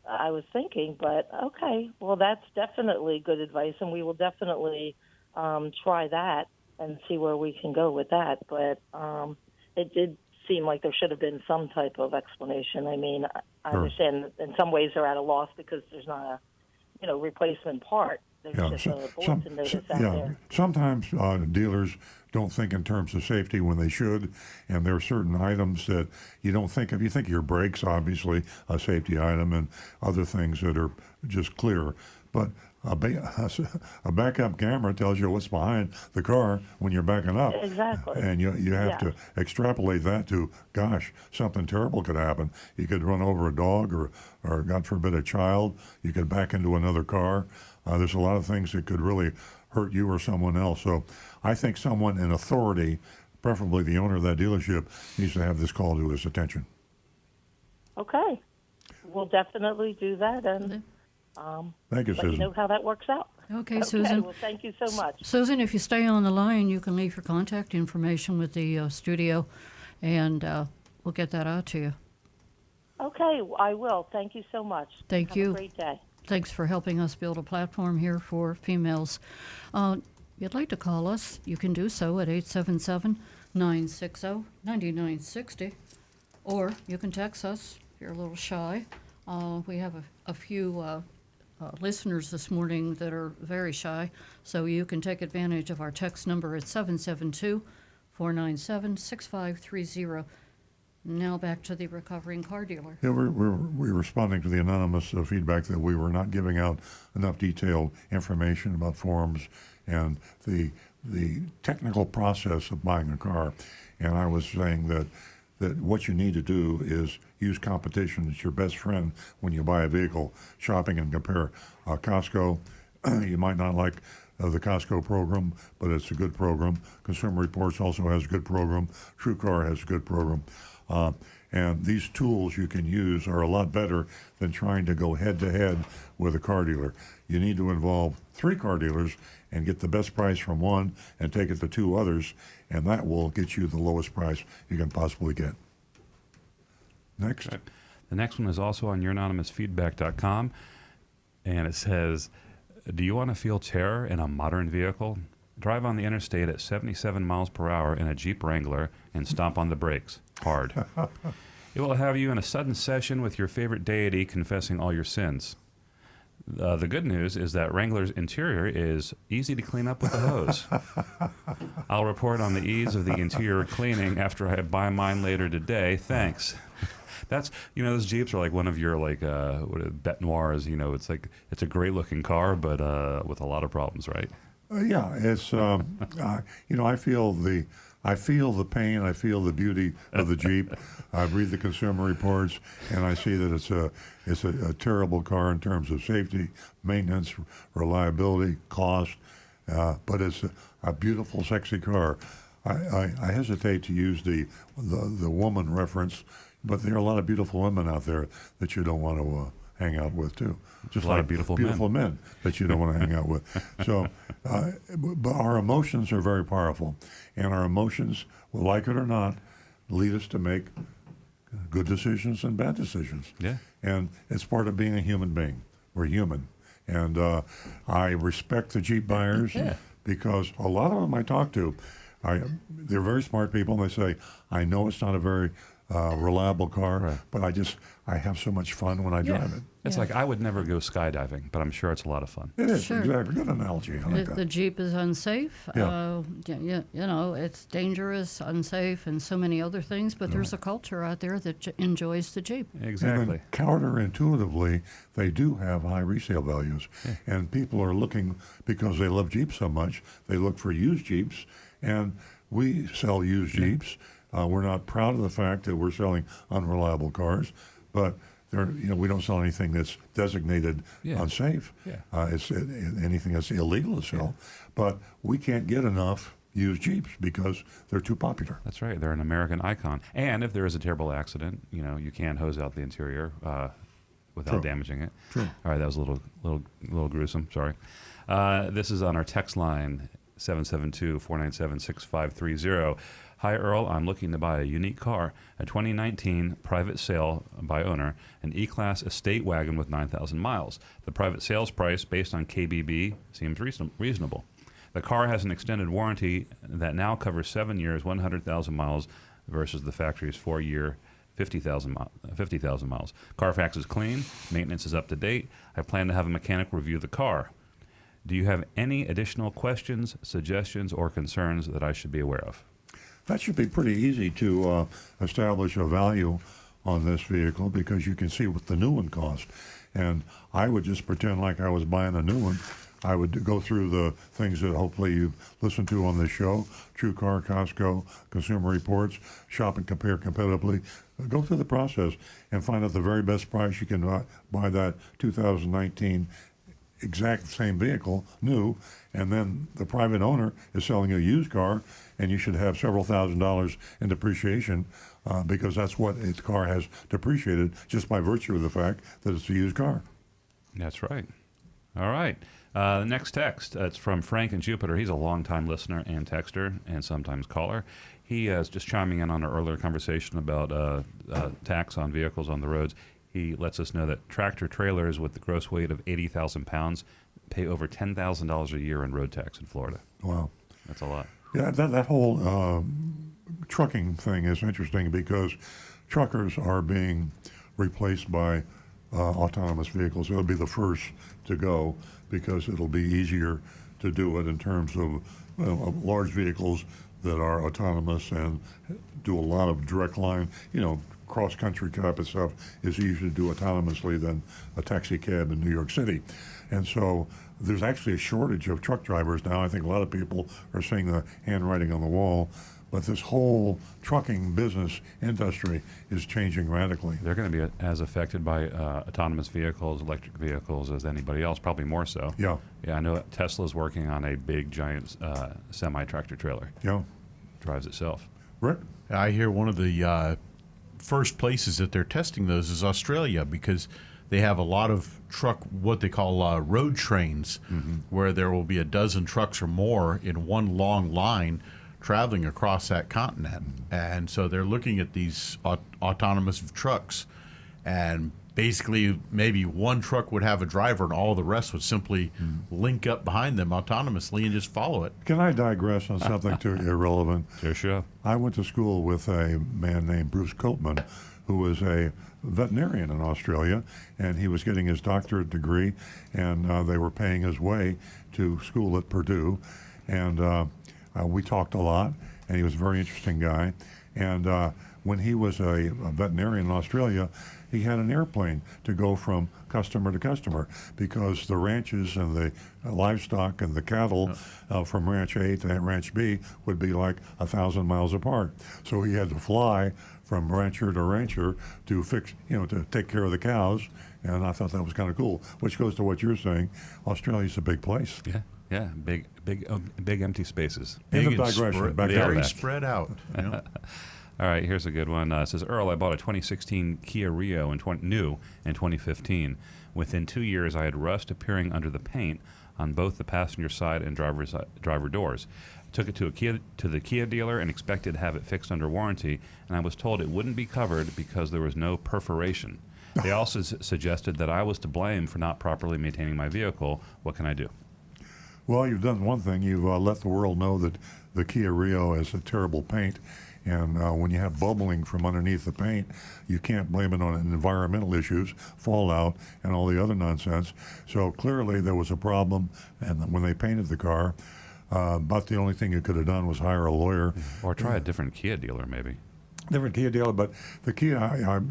I was thinking. But okay, well, that's definitely good advice, and we will definitely try that and see where we can go with that. But it did seem like there should have been some type of explanation. I mean, I understand in some ways they're at a loss because there's not a replacement part. There's just a bulletin notice out there. Sometimes dealers don't think in terms of safety when they should, and there are certain items that you don't think of. You think of your brakes, obviously, a safety item, and other things that are just clear. But a backup camera tells you what's behind the car when you're backing up. Exactly. And you have to extrapolate that to, gosh, something terrible could happen. You could run over a dog or God forbid, a child. You could back into another car. There's a lot of things that could really hurt you or someone else. So I think someone in authority, preferably the owner of that dealership, needs to have this called to his attention. Okay. We'll definitely do that and Thank you, let you Susan. know how that works out. Okay, Susan. Well, thank you so much. Susan, if you stay on the line, you can leave your contact information with the studio, and we'll get that out to you. Okay, I will. Thank you so much. Thank Have you. a great day. Thanks for helping us build a platform here for females. You'd like to call us, you can do so at 877-960-9960, or you can text us if you're a little shy. We have a few listeners this morning that are very shy, so you can take advantage of our text number at 772-497-6530. Now back to the recovering car dealer. Yeah, we're responding to the anonymous feedback that we were not giving out enough detailed information about forms and the technical process of buying a car. And I was saying that what you need to do is use competition as your best friend when you buy a vehicle, shopping and compare. Costco, you might not like the Costco program, but it's a good program. Consumer Reports also has a good program. TrueCar has a good program. And these tools you can use are a lot better than trying to go head-to-head with a car dealer. You need to involve 3 car dealers and get the best price from one and take it to 2 others, and that will get you the lowest price you can possibly get. Next. Right. The next one is also on youranonymousfeedback.com, and it says, do you want to feel terror in a modern vehicle? Drive on the interstate at 77 miles per hour in a Jeep Wrangler and stomp on the brakes hard. It will have you in a sudden session with your favorite deity confessing all your sins. The good news is that Wrangler's interior is easy to clean up with a hose. I'll report on the ease of the interior cleaning after I buy mine later today. Thanks. That's, those Jeeps are like one of your bête noirs. It's like, it's a great looking car, but with a lot of problems, right? Yeah, it's I feel the pain, I feel the beauty of the Jeep. I read the Consumer Reports, and I see that it's a terrible car in terms of safety, maintenance, reliability, cost, but it's a beautiful, sexy car. I hesitate to use the woman reference, but there are a lot of beautiful women out there that you don't want to hang out with too. Just a lot like of beautiful men that you don't want to hang out with. So, but our emotions are very powerful, and our emotions, well, like it or not, lead us to make good decisions and bad decisions. Yeah. And it's part of being a human being. We're human. And I respect the Jeep buyers because a lot of them I talk to, they're very smart people, and they say, I know it's not a very reliable car, but I have so much fun when I drive it. It's like I would never go skydiving, but I'm sure it's a lot of fun. It is, Sure. exactly. Good analogy. I like The that. Jeep is unsafe. Yeah. It's dangerous, unsafe, and so many other things. But there's a culture out there that enjoys the Jeep. Exactly. And then counterintuitively, they do have high resale values. And people are looking, because they love Jeeps so much, they look for used Jeeps. And we sell used Jeeps. We're not proud of the fact that we're selling unreliable cars, but we don't sell anything that's designated unsafe. It's anything that's illegal to sell. But we can't get enough used Jeeps because they're too popular. That's right. They're an American icon. And if there is a terrible accident, you can hose out the interior without damaging it. True. All right, that was a little gruesome. Sorry. This is on our text line, 772-497-6530. Hi, Earl. I'm looking to buy a unique car, a 2019 private sale by owner, an E-Class estate wagon with 9,000 miles. The private sales price, based on KBB, seems reasonable. The car has an extended warranty that now covers 7 years, 100,000 miles, versus the factory's 4-year, 50,000 miles. Carfax is clean. Maintenance is up to date. I plan to have a mechanic review the car. Do you have any additional questions, suggestions, or concerns that I should be aware of? That should be pretty easy to establish a value on this vehicle because you can see what the new one cost. And I would just pretend like I was buying a new one. I would go through the things that hopefully you've listened to on this show, TrueCar, Costco, Consumer Reports, shop and compare competitively. Go through the process and find out the very best price you can buy that 2019 exact same vehicle, new, and then the private owner is selling a used car, and you should have several $1,000s in depreciation because that's what its car has depreciated just by virtue of the fact that it's a used car. That's right. All right. The next text, it's from Frank in Jupiter. He's a longtime listener and texter and sometimes caller. He is just chiming in on our earlier conversation about tax on vehicles on the roads. He lets us know that tractor trailers with the gross weight of 80,000 pounds pay over $10,000 a year in road tax in Florida. Wow. That's a lot. Yeah, that whole trucking thing is interesting because truckers are being replaced by autonomous vehicles. It'll be the first to go because it'll be easier to do it in terms of large vehicles that are autonomous and do a lot of direct line, cross-country type of stuff is easier to do autonomously than a taxi cab in New York City. And so there's actually a shortage of truck drivers now. I think a lot of people are seeing the handwriting on the wall. But this whole trucking business industry is changing radically. They're going to be as affected by autonomous vehicles, electric vehicles, as anybody else, probably more so. Yeah. Yeah, I know Tesla's working on a big, giant semi-tractor trailer. Yeah. Drives itself. Rick? I hear one of the first places that they're testing those is Australia because they have a lot of what they call road trains, where there will be a dozen trucks or more in one long line traveling across that continent. And so they're looking at these autonomous trucks, and basically maybe one truck would have a driver and all the rest would simply link up behind them autonomously and just follow it. Can I digress on something too irrelevant? Sure. I went to school with a man named Bruce Copeman, who was a veterinarian in Australia, and he was getting his doctorate degree, and they were paying his way to school at Purdue. And we talked a lot, and he was a very interesting guy. And when he was a veterinarian in Australia, he had an airplane to go from customer to customer because the ranches and the livestock and the cattle from Ranch A to Ranch B would be like 1,000 miles apart. So he had to fly from rancher to rancher to fix, to take care of the cows. And I thought that was kind of cool, which goes to what you're saying. Australia's a big place. Yeah, big empty spaces. End of digression. Back to very back. spread out. All right, here's a good one. It says, Earl, I bought a 2016 Kia Rio new in 2015. Within 2 years, I had rust appearing under the paint on both the passenger side and driver doors. Took it to the Kia dealer and expected to have it fixed under warranty, and I was told it wouldn't be covered because there was no perforation. They also suggested that I was to blame for not properly maintaining my vehicle. What can I do? Well, you've done one thing. You've let the world know that the Kia Rio is a terrible paint. And when you have bubbling from underneath the paint, you can't blame it on environmental issues, fallout, and all the other nonsense. So clearly there was a problem. And when they painted the car, about the only thing you could have done was hire a lawyer. Or try a different Kia dealer, maybe. Different Kia dealer, but the Kia,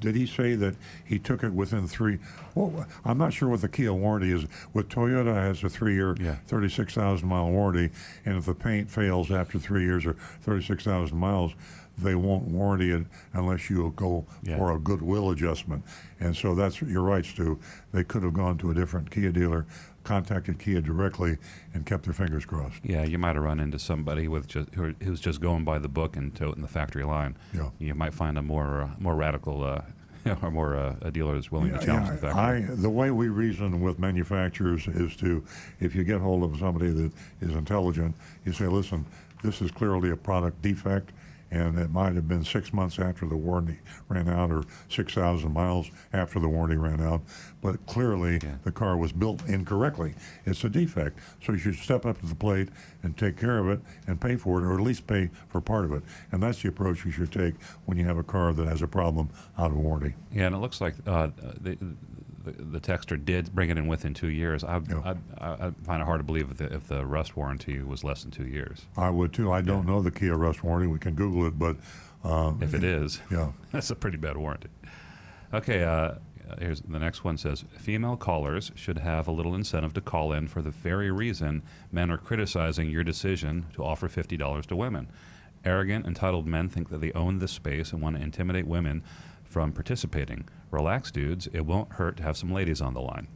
did he say that he took it within three? Well, I'm not sure what the Kia warranty is. With Toyota, has a 3-year, 36,000-mile warranty, and if the paint fails after 3 years or 36,000 miles, they won't warranty it unless you go for a goodwill adjustment. And so that's your right, Stu. They could have gone to a different Kia dealer, contacted Kia directly, and kept their fingers crossed. Yeah, you might have run into somebody who's just going by the book and toting the factory line. Yeah. You might find a more radical or a dealer that's willing to challenge the factory. The way we reason with manufacturers is to, if you get hold of somebody that is intelligent, you say, listen, this is clearly a product defect, and it might have been 6 months after the warranty ran out or 6,000 miles after the warranty ran out. But clearly the car was built incorrectly. It's a defect. So you should step up to the plate and take care of it and pay for it, or at least pay for part of it. And that's the approach you should take when you have a car that has a problem out of warranty. Yeah, and it looks like the texter did bring it in within 2 years. I find it hard to believe if the rust warranty was less than 2 years. I would too. I don't know the Kia rust warranty. We can Google it, but if it is, yeah, that's a pretty bad warranty. Okay, here's the next one. Says female callers should have a little incentive to call in for the very reason men are criticizing your decision to offer $50 to women. Arrogant, entitled men think that they own this space and want to intimidate women from participating. Relax, dudes. It won't hurt to have some ladies on the line.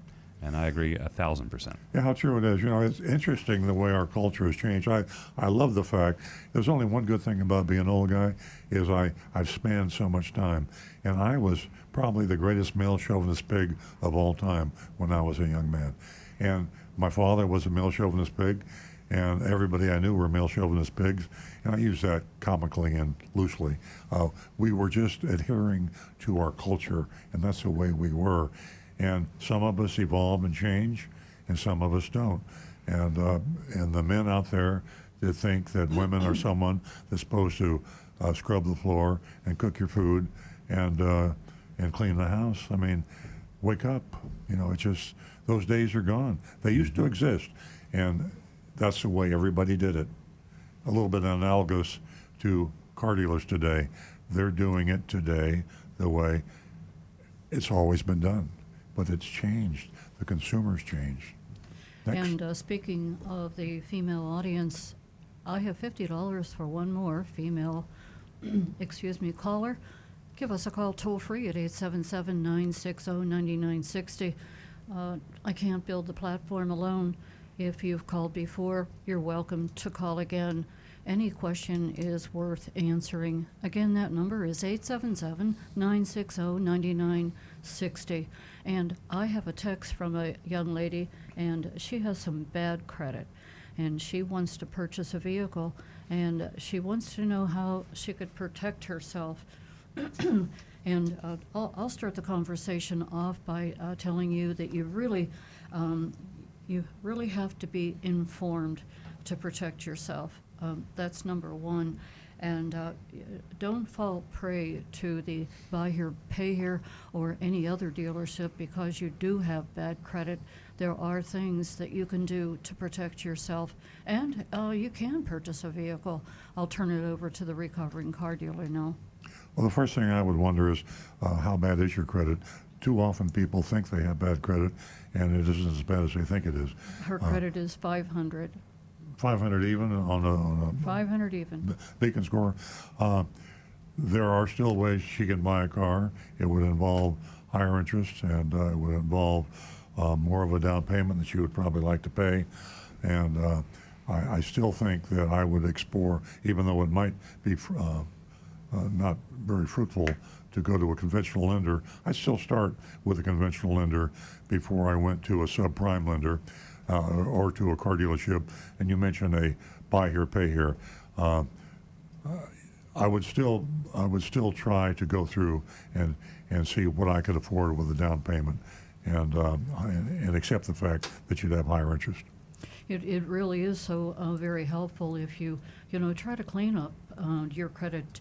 And I agree 1,000%. Yeah, how true it is. You know, it's interesting the way our culture has changed. I love the fact there's only one good thing about being an old guy is I've spanned so much time. And I was probably the greatest male chauvinist pig of all time when I was a young man. And my father was a male chauvinist pig, and everybody I knew were male chauvinist pigs. And I use that comically and loosely. We were just adhering to our culture, and that's the way we were. And some of us evolve and change, and some of us don't. And the men out there that think that women are someone that's supposed to scrub the floor and cook your food and clean the house. I mean, wake up. You know, it's just those days are gone. They used to exist, and that's the way everybody did it. A little bit analogous to car dealers today. They're doing it today the way it's always been done. But it's changed. The consumer's changed. Next. And speaking of the female audience, I have $50 for one more female, caller. Give us a call toll free at 877-960-9960. I can't build the platform alone. If you've called before, you're welcome to call again. Any question is worth answering. Again, that number is 877-960-9960. And I have a text from a young lady, and she has some bad credit. And she wants to purchase a vehicle, and she wants to know how she could protect herself. And I'll start the conversation off by telling you that you really have to be informed to protect yourself. That's number one. And don't fall prey to the buy here, pay here, or any other dealership because you do have bad credit. There are things that you can do to protect yourself, and you can purchase a vehicle. I'll turn it over to the recovering car dealer now. Well, the first thing I would wonder is how bad is your credit? Too often people think they have bad credit, and it isn't as bad as they think it is. Her credit is 500. 500 even on a 500 even. Beacon score. There are still ways she can buy a car. It would involve higher interest, and it would involve more of a down payment that she would probably like to pay. And I still think that I would explore, even though it might be not very fruitful to go to a conventional lender, I'd still start with a conventional lender before I went to a subprime lender. Or to a car dealership, and you mentioned a buy here, pay here. I would still try to go through and see what I could afford with a down payment, and accept the fact that you'd have higher interest. It really is so very helpful if you try to clean up your credit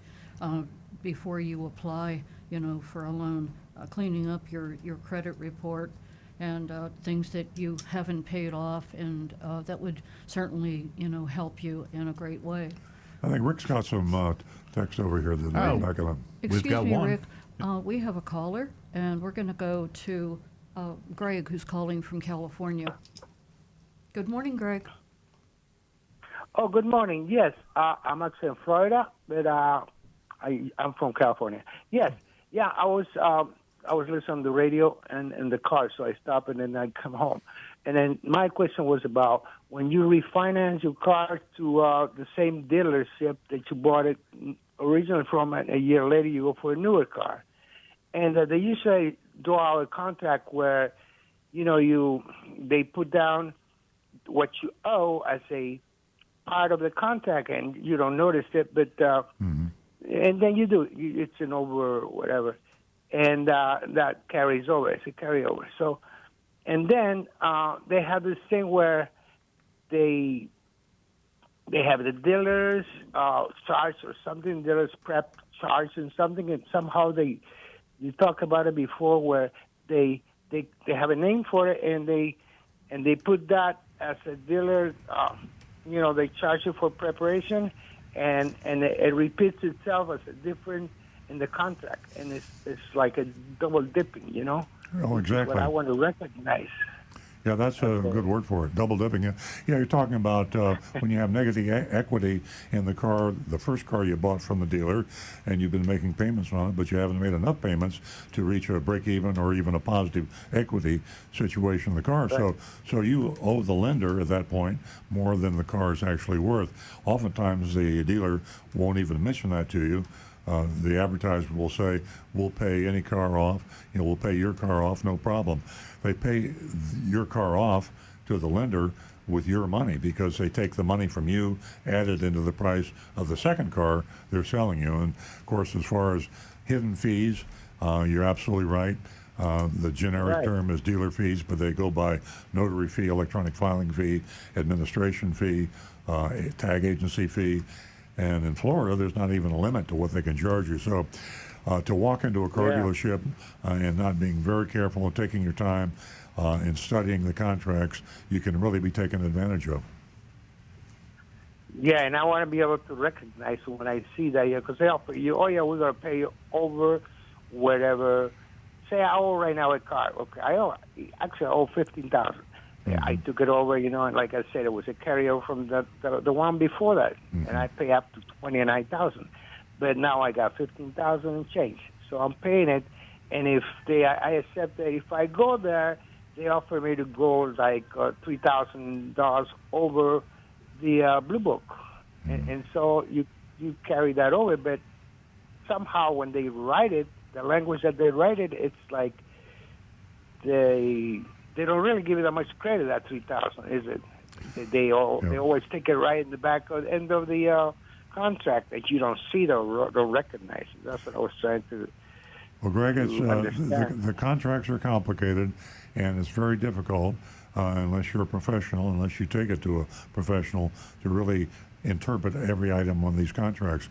before you apply for a loan, cleaning up your credit report and things that you haven't paid off, and that would certainly help you in a great way. I think Rick's got some text over here that back on. Excuse We've got me, one. Rick. We have a caller, and we're going to go to Greg, who's calling from California. Good morning, Greg. Oh, good morning. Yes, I'm actually in Florida, but I'm from California. Yes, yeah, I was listening to the radio and in the car, so I stopped and then I come home. And then my question was about when you refinance your car to the same dealership that you bought it originally from, and a year later you go for a newer car. And they usually draw out a contract where, they put down what you owe as a part of the contract, and you don't notice it, but and then you do. It's an over whatever. And that carries over. It's a carryover. So, and then they have this thing where they have the dealers charge or something, dealers prep charge and something, and somehow you talk about it before where they have a name for it, and they put that as a dealer. They charge you for preparation, and it repeats itself as a different in the contract, and it's like a double dipping, Oh, exactly. What I want to recognize. Yeah, that's a good word for it. Double dipping. Yeah, you're talking about when you have negative equity in the car, the first car you bought from the dealer, and you've been making payments on it, but you haven't made enough payments to reach a break even or even a positive equity situation in the car. Right. So you owe the lender at that point more than the car is actually worth. Oftentimes the dealer won't even mention that to you. The advertiser will say, "We'll pay any car off. We'll pay your car off, no problem." They pay your car off to the lender with your money because they take the money from you, add it into the price of the second car they're selling you. And of course, as far as hidden fees, you're absolutely right. The generic Right. term is dealer fees, but they go by notary fee, electronic filing fee, administration fee, tag agency fee. And in Florida, there's not even a limit to what they can charge you. So to walk into a car Yeah. dealership and not being very careful and taking your time in studying the contracts, you can really be taken advantage of. Yeah, and I want to be able to recognize when I see that, because they offer you, oh yeah, we're gonna pay you over whatever. Say I owe right now a car. Okay, I owe 15,000. Yeah, I took it over, and like I said, it was a carryover from the one before that, and I pay up to 29,000. But now I got 15,000 and change, so I'm paying it. And if I accept that if I go there, they offer me to go like $3,000 over the blue book, and so you carry that over. But somehow when they write it, the language that they write it, it's like they don't really give you that much credit at 3,000, is it? They always take it right in the back of the end of the contract that you don't see, don't recognize it. That's what I was trying to. Well, Greg, it's understand. the contracts are complicated, and it's very difficult unless you're a professional, unless you take it to a professional to really interpret every item on these contracts.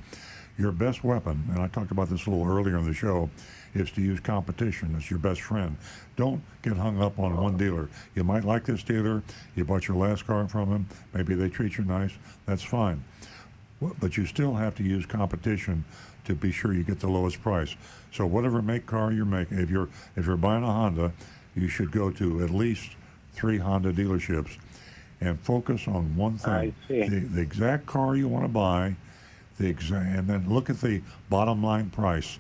Your best weapon, and I talked about this a little earlier in the show, is to use competition. It's your best friend. Don't get hung up on one dealer. You might like this dealer. You bought your last car from him. Maybe they treat you nice. That's fine. But you still have to use competition to be sure you get the lowest price. So whatever make car you're making, if you're buying a Honda, you should go to at least 3 Honda dealerships and focus on one thing: I see. the exact car you want to buy, and then look at the bottom line price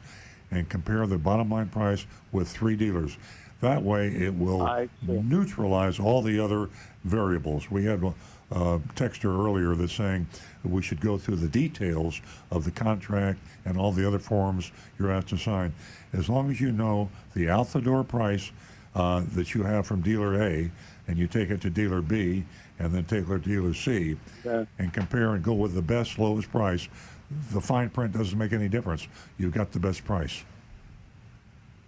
and compare the bottom line price with 3 dealers. That way it will I see. neutralize all the other variables. We had a texter earlier that's saying that we should go through the details of the contract and all the other forms you're asked to sign. As long as you know the out-the-door price that you have from dealer A, and you take it to dealer B, and then take it to dealer C, Yeah. and compare and go with the best, lowest price, the fine print doesn't make any difference. You've got the best price.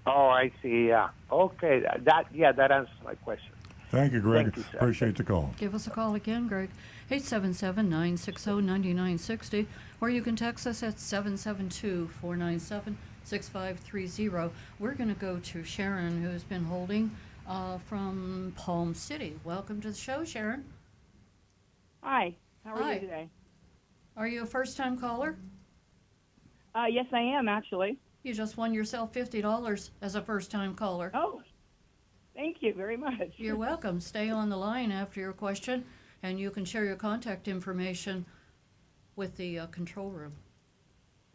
Oh, I see. Yeah. Okay. That answers my question. Thank you, Greg. Thank you, sir. Appreciate the call. Give us a call again, Greg. 877-960-9960, or you can text us at 772-497-6530. We're going to go to Sharon, who's been holding from Palm City. Welcome to the show, Sharon. Hi, how are Hi. you today? Are you a first-time caller? Yes, I am actually. You just won yourself $50 as a first-time caller. Oh, thank you very much. You're welcome. Stay on the line after your question, and you can share your contact information with the control room.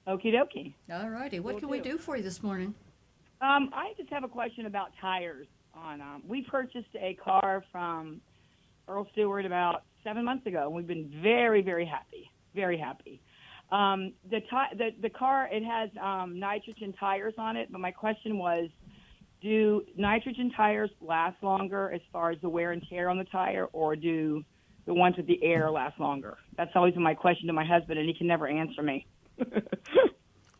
Okie dokie. All righty. What Will can we do. do for you this morning? I just have a question about tires. We purchased a car from Earl Stewart about 7 months ago, and we've been very, very happy. Very happy. The car, it has nitrogen tires on it, but my question was, do nitrogen tires last longer as far as the wear and tear on the tire, or do the ones with the air last longer? That's always been my question to my husband, and he can never answer me.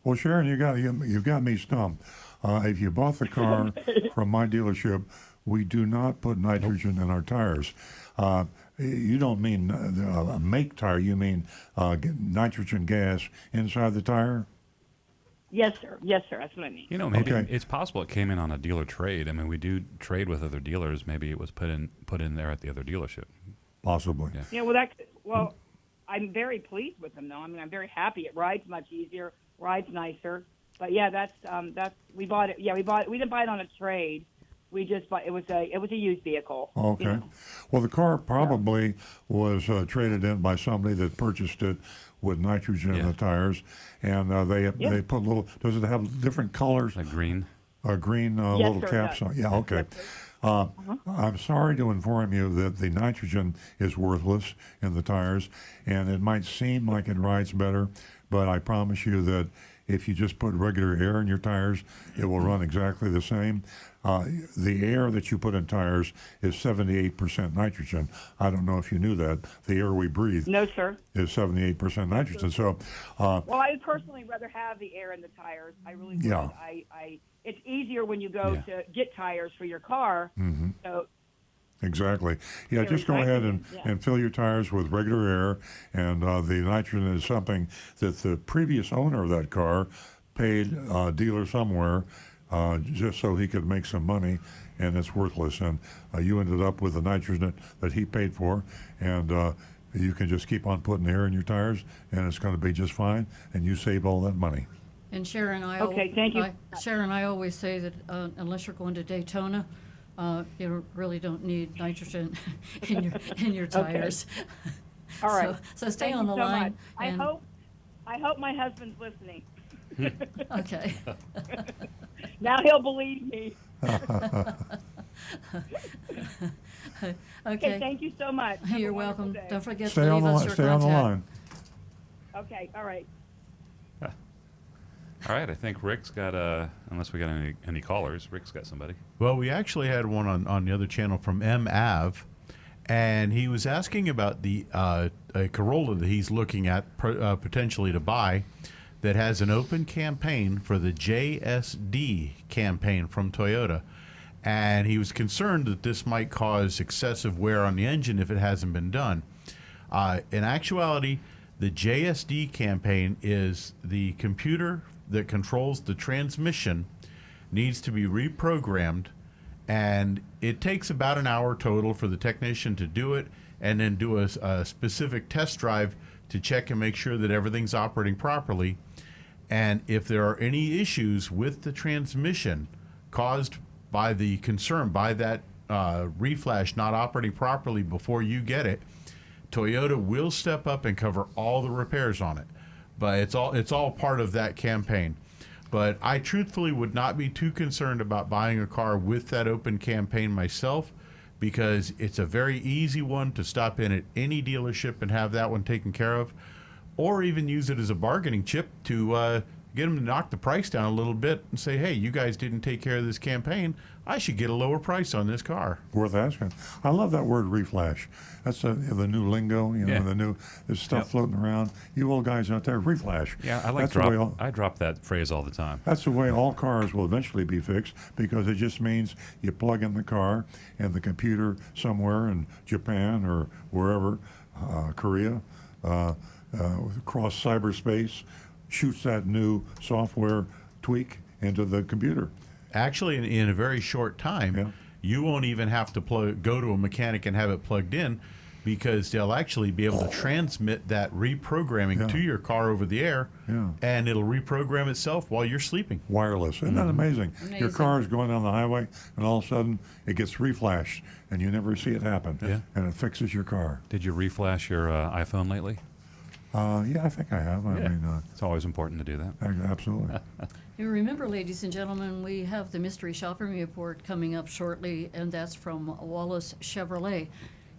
Well, Sharon, you got me stumped. If you bought the car from my dealership, we do not put nitrogen in our tires. You don't mean a make tire. You mean nitrogen gas inside the tire? Yes, sir. Yes, sir. That's what I mean. You know, maybe Okay. it's possible it came in on a dealer trade. I mean, we do trade with other dealers. Maybe it was put in there at the other dealership. Possibly. Yeah. Yeah, I'm very pleased with them, though. I mean, I'm very happy. It rides much easier, rides nicer. But yeah, that's we bought it. Yeah, we didn't buy it on a trade. We just bought, it was a used vehicle. Okay. You know. Well, the car probably was traded in by somebody that purchased it with nitrogen in the tires, and they put little. Does it have different colors? Like green. Green Yes, little sir, it caps does. on. Yeah. Okay. I'm sorry to inform you that the nitrogen is worthless in the tires, and it might seem like it rides better, but I promise you that if you just put regular air in your tires, it will run exactly the same. The air that you put in tires is 78% nitrogen. I don't know if you knew that. The air we breathe No, sir. is 78% nitrogen. So, Well, I would personally rather have the air in the tires. I really would. Yeah. It's easier when you go to get tires for your car. Mm-hmm. So Exactly. Yeah, just go ahead and fill your tires with regular air, and the nitrogen is something that the previous owner of that car paid a dealer somewhere just so he could make some money, and it's worthless. And you ended up with the nitrogen that he paid for, and you can just keep on putting air in your tires, and it's going to be just fine, and you save all that money. And Sharon, thank you. Sharon, I always say that unless you're going to Daytona, you really don't need nitrogen in your tires. All right. So stay Thank on you the so line. much. I hope my husband's listening. Okay. Now he'll believe me. Okay. Thank you so much. Have You're a wonderful welcome. day. Don't forget Stay to on leave the us line. your Stay on contact. the line. Okay. All right. All right, I think Rick's got unless we got any callers, Rick's got somebody. Well, we actually had one on the other channel from M. Ave, and he was asking about the a Corolla that he's looking at potentially to buy that has an open campaign for the JSD campaign from Toyota. And he was concerned that this might cause excessive wear on the engine if it hasn't been done. In actuality, the JSD campaign is the computer that controls the transmission needs to be reprogrammed, and it takes about an hour total for the technician to do it and then do a specific test drive to check and make sure that everything's operating properly. And if there are any issues with the transmission caused by the concern, by that reflash not operating properly before you get it, Toyota will step up and cover all the repairs on it. But it's all part of that campaign. But I truthfully would not be too concerned about buying a car with that open campaign myself, because it's a very easy one to stop in at any dealership and have that one taken care of, or even use it as a bargaining chip to get them to knock the price down a little bit and say, hey, you guys didn't take care of this campaign. I should get a lower price on this car. Worth asking. I love that word reflash. That's the new lingo, there's stuff floating around. You old guys out there, reflash. Yeah, I drop that phrase all the time. That's the way all cars will eventually be fixed, because it just means you plug in the car and the computer somewhere in Japan or wherever, Korea, across cyberspace, shoots that new software tweak into the computer. Actually, in a very short time, you won't even have to go to a mechanic and have it plugged in, because they'll actually be able to transmit that reprogramming to your car over the air, and it'll reprogram itself while you're sleeping. Wireless. Isn't that amazing? Your car is going down the highway, and all of a sudden it gets reflashed, and you never see it happen, and it fixes your car. Did you reflash your iPhone lately? Yeah, I think I have. I mean, it's always important to do that. Absolutely. You remember, ladies and gentlemen, we have the mystery shopping report coming up shortly, and that's from Wallace Chevrolet.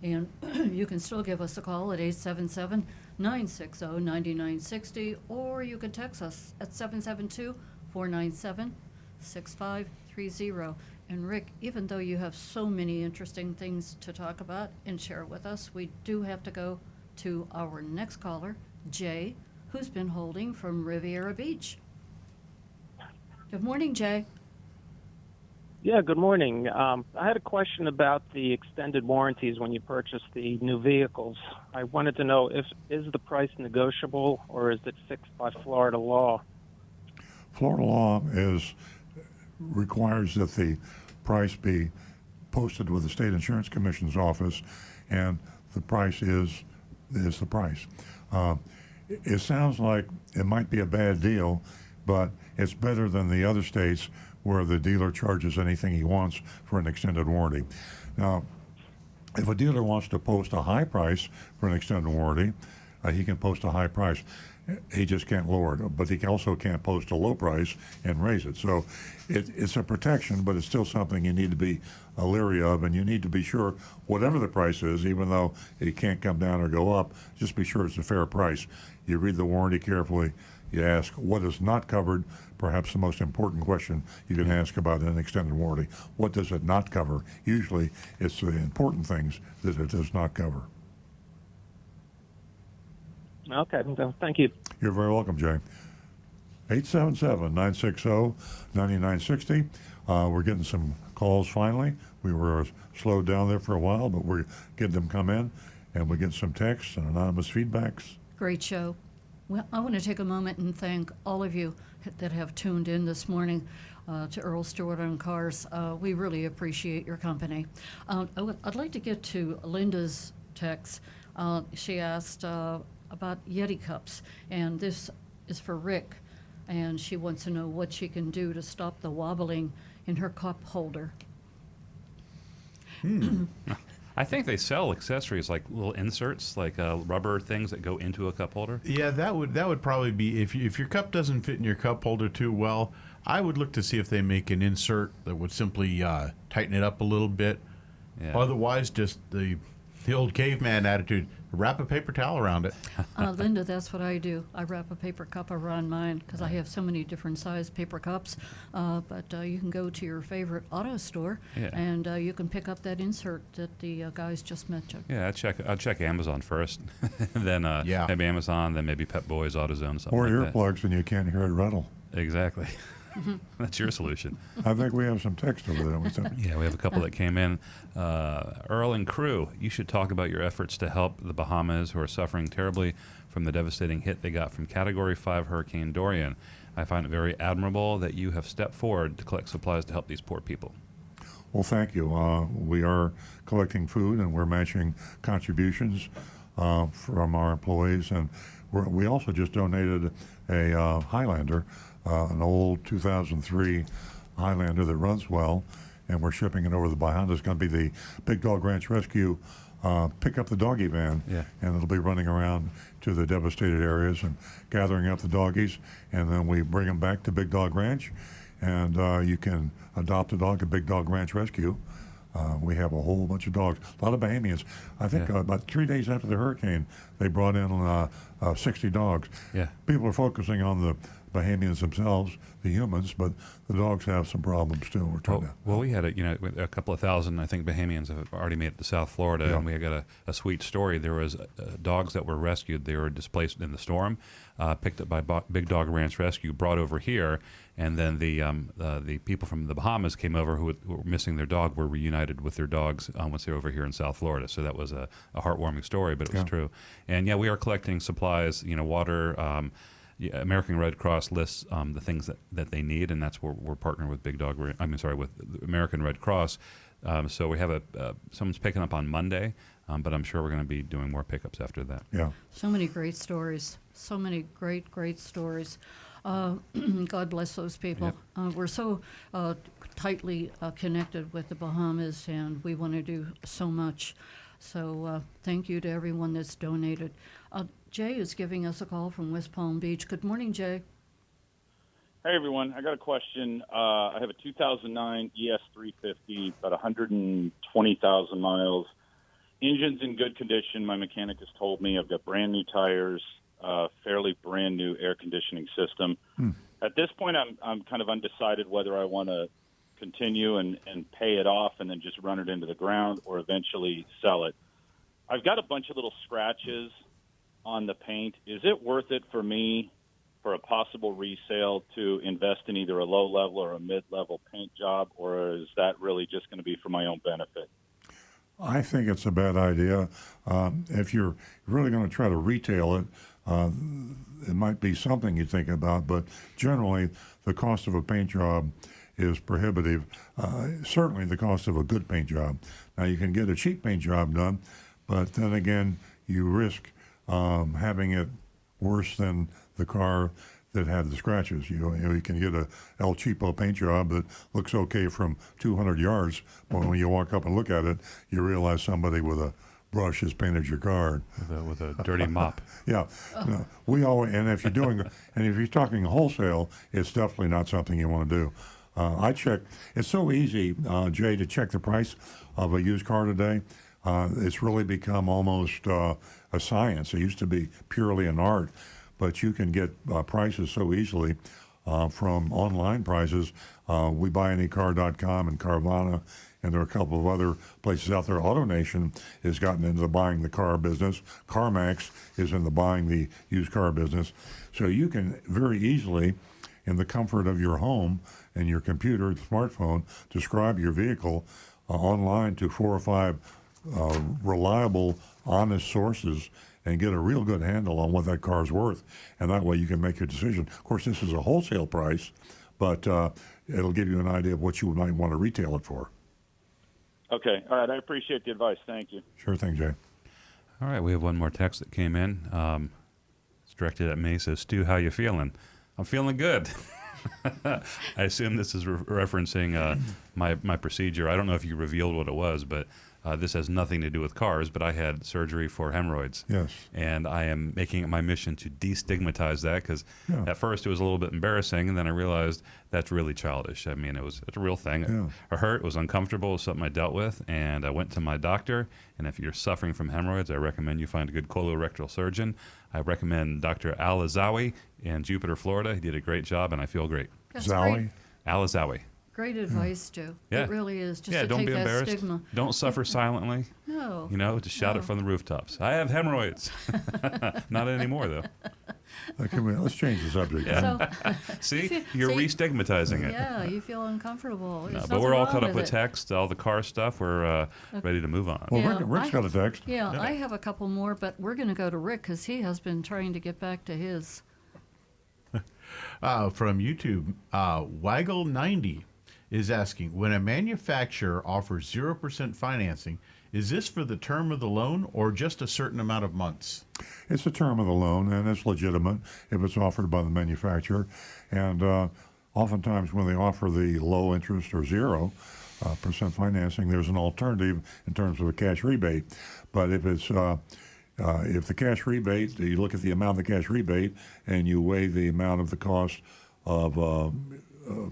And you can still give us a call at 877-960-9960, or you can text us at 772-497-6530. And Rick, even though you have so many interesting things to talk about and share with us, we do have to go to our next caller, Jay, who's been holding from Riviera Beach. Good morning, Jay. Yeah, good morning. I had a question about the extended warranties when you purchase the new vehicles. I wanted to know is the price negotiable, or is it fixed by Florida law? Florida law requires that the price be posted with the State Insurance Commission's office, and the price is the price. It sounds like it might be a bad deal, but it's better than the other states where the dealer charges anything he wants for an extended warranty. Now, if a dealer wants to post a high price for an extended warranty, he can post a high price. He just can't lower it, but he also can't post a low price and raise it. So it's a protection, but it's still something you need to be leery of, and you need to be sure whatever the price is, even though it can't come down or go up, just be sure it's a fair price. You read the warranty carefully. You ask what is not covered, perhaps the most important question you can ask about an extended warranty. What does it not cover? Usually it's the important things that it does not cover. Okay, thank you. You're very welcome, Jay. 877-960-9960. We're getting some calls finally. We were slowed down there for a while, but we're getting them come in, and we get some texts and anonymous feedbacks. Great show. Well, I want to take a moment and thank all of you that have tuned in this morning to Earl Stewart on Cars. We really appreciate your company. I'd like to get to Linda's text. She asked about Yeti cups, and this is for Rick, and she wants to know what she can do to stop the wobbling in her cup holder. I think they sell accessories like little inserts, like rubber things that go into a cup holder. Yeah, that would probably be if your cup doesn't fit in your cup holder too well. I would look to see if they make an insert that would simply tighten it up a little bit. Yeah. Otherwise, just the old caveman attitude: wrap a paper towel around it. Linda, that's what I do. I wrap a paper cup around mine because I have so many different size paper cups. But you can go to your favorite auto store and you can pick up that insert that the guys just mentioned. Yeah, I'd check Amazon first, then maybe Amazon, then maybe Pep Boys, AutoZone, something or like that. Earplugs, and you can't hear it rattle. Exactly. That's your solution. I think we have some text over there. Yeah, we have a couple that came in. Earl and crew, you should talk about your efforts to help the Bahamas, who are suffering terribly from the devastating hit they got from Category 5 Hurricane Dorian. I find it very admirable that you have stepped forward to collect supplies to help these poor people. Well, thank you. We are collecting food, and we're matching contributions from our employees. And we also just donated a Highlander, an old 2003 Highlander that runs well, and we're shipping it over the Bahamas. It's going to be the Big Dog Ranch Rescue pick up the doggy van, and it'll be running around to the devastated areas and gathering up the doggies, and then we bring them back to Big Dog Ranch, and you can adopt a dog at Big Dog Ranch Rescue. We have a whole bunch of dogs, a lot of Bahamians. I think about 3 days after the hurricane, they brought in 60 dogs. Yeah. People are focusing on the Bahamians themselves, the humans, but the dogs have some problems too. We're trying Well, we had a couple of thousand, I think, Bahamians have already made it to South Florida, and we got a sweet story. There was dogs that were rescued. They were displaced in the storm, picked up by Big Dog Ranch Rescue, brought over here, and then the people from the Bahamas came over who were missing their dog, were reunited with their dogs once they were over here in South Florida. So that was a heartwarming story, but it was true. And we are collecting supplies, water. American Red Cross lists the things that they need, and that's where we're partnering with with American Red Cross. So we have someone's picking up on Monday, but I'm sure we're going to be doing more pickups after that. Yeah. So many great stories. So many great stories. God bless those people. Yep. We're so tightly connected with the Bahamas, and we want to do so much. So thank you to everyone that's donated. Jay is giving us a call from West Palm Beach. Good morning, Jay. Hey, everyone. I got a question. I have a 2009 ES350, about 120,000 miles. Engine's in good condition. My mechanic has told me I've got brand new tires, fairly brand new air conditioning system. At this point, I'm kind of undecided whether I want to continue and pay it off and then just run it into the ground or eventually sell it. I've got a bunch of little scratches on the paint. Is it worth it for me for a possible resale to invest in either a low-level or a mid-level paint job, or is that really just going to be for my own benefit? I think it's a bad idea. If you're really going to try to retail it, it might be something you think about, but generally the cost of a paint job is prohibitive. Certainly the cost of a good paint job. Now, you can get a cheap paint job done, but then again, you risk having it worse than the car that had the scratches. You can get a El Cheapo paint job that looks okay from 200 yards, but when you walk up and look at it, you realize somebody with a brush has painted your car with a dirty mop. Yeah, no, we always, and if you're talking wholesale, it's definitely not something you want to do. I check. It's so easy, Jay, to check the price of a used car today. It's really become almost a science. It used to be purely an art, but you can get prices so easily from online prices. We buyanycar.com and Carvana, and there are a couple of other places out there. AutoNation has gotten into the buying the car business. CarMax is in the buying the used car business. So you can very easily, in the comfort of your home and your computer, smartphone, describe your vehicle online to 4 or 5 reliable, honest sources and get a real good handle on what that car is worth. And that way you can make your decision. Of course, this is a wholesale price, but it'll give you an idea of what you might want to retail it for. Okay. All right. I appreciate the advice. Thank you. Sure thing, Jay. All right, we have one more text that came in. It's directed at me. It says, Stu, how you feeling? I'm feeling good. I assume this is referencing my procedure. I don't know if you revealed what it was, but this has nothing to do with cars, but I had surgery for hemorrhoids. Yes. And I am making it my mission to destigmatize that because at first it was a little bit embarrassing, and then I realized that's really childish. I mean, it's a real thing. It hurt. It was uncomfortable. It was something I dealt with, and I went to my doctor. And if you're suffering from hemorrhoids, I recommend you find a good colorectal surgeon. I recommend Dr. Al Azawi in Jupiter, Florida. He did a great job, and I feel great. That's great. Al Azawi. Great advice, Stu. Yeah. It really is. Just to don't take be that embarrassed. stigma. Don't suffer silently. No. Just shout it from the rooftops. I have hemorrhoids. Not anymore, though. Let's change the subject. Yeah. See, you're re-stigmatizing it. Yeah, you feel uncomfortable. No, but we're all caught up with text, all the car stuff. We're ready to move on. Well, Rick's got a text. Yeah, I have a couple more, but we're going to go to Rick because he has been trying to get back to his. From YouTube, Waggle90 is asking, when a manufacturer offers 0% financing, is this for the term of the loan or just a certain amount of months? It's the term of the loan, and it's legitimate if it's offered by the manufacturer. And oftentimes when they offer the low interest or 0% financing, there's an alternative in terms of a cash rebate. But if it's if the cash rebate, you look at the amount of the cash rebate and you weigh the amount of the cost of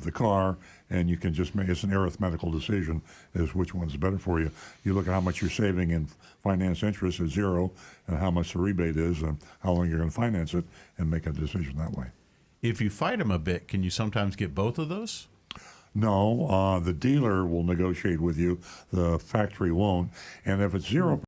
the car, and you can just make it's an arithmetical decision as which one's better for you. You look at how much you're saving in finance interest at 0 and how much the rebate is and how long you're going to finance it and make a decision that way. If you fight them a bit, can you sometimes get both of those? No, the dealer will negotiate with you. The factory won't. And if it's 0%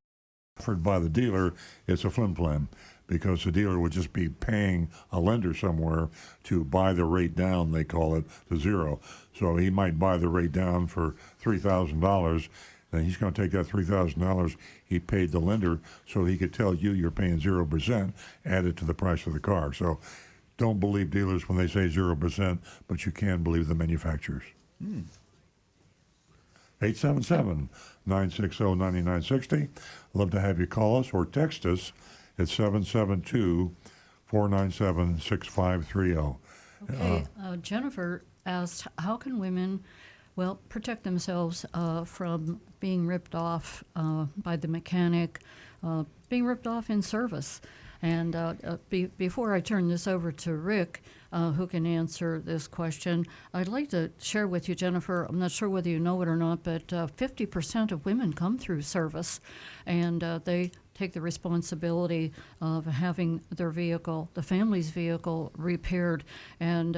offered by the dealer, it's a flim-flam, because the dealer would just be paying a lender somewhere to buy the rate down, they call it, to 0. So he might buy the rate down for $3,000, and he's going to take that $3,000 he paid the lender so he could tell you you're paying 0%, add it to the price of the car. So don't believe dealers when they say 0%, but you can believe the manufacturers. 877-960-9960. Love to have you call us or text us at 772-497-6530. Okay, Jennifer asked, how can women, protect themselves from being ripped off by the mechanic, being ripped off in service? And before I turn this over to Rick, who can answer this question, I'd like to share with you, Jennifer, I'm not sure whether you know it or not, but 50% of women come through service, and they take the responsibility of having their vehicle, the family's vehicle, repaired. And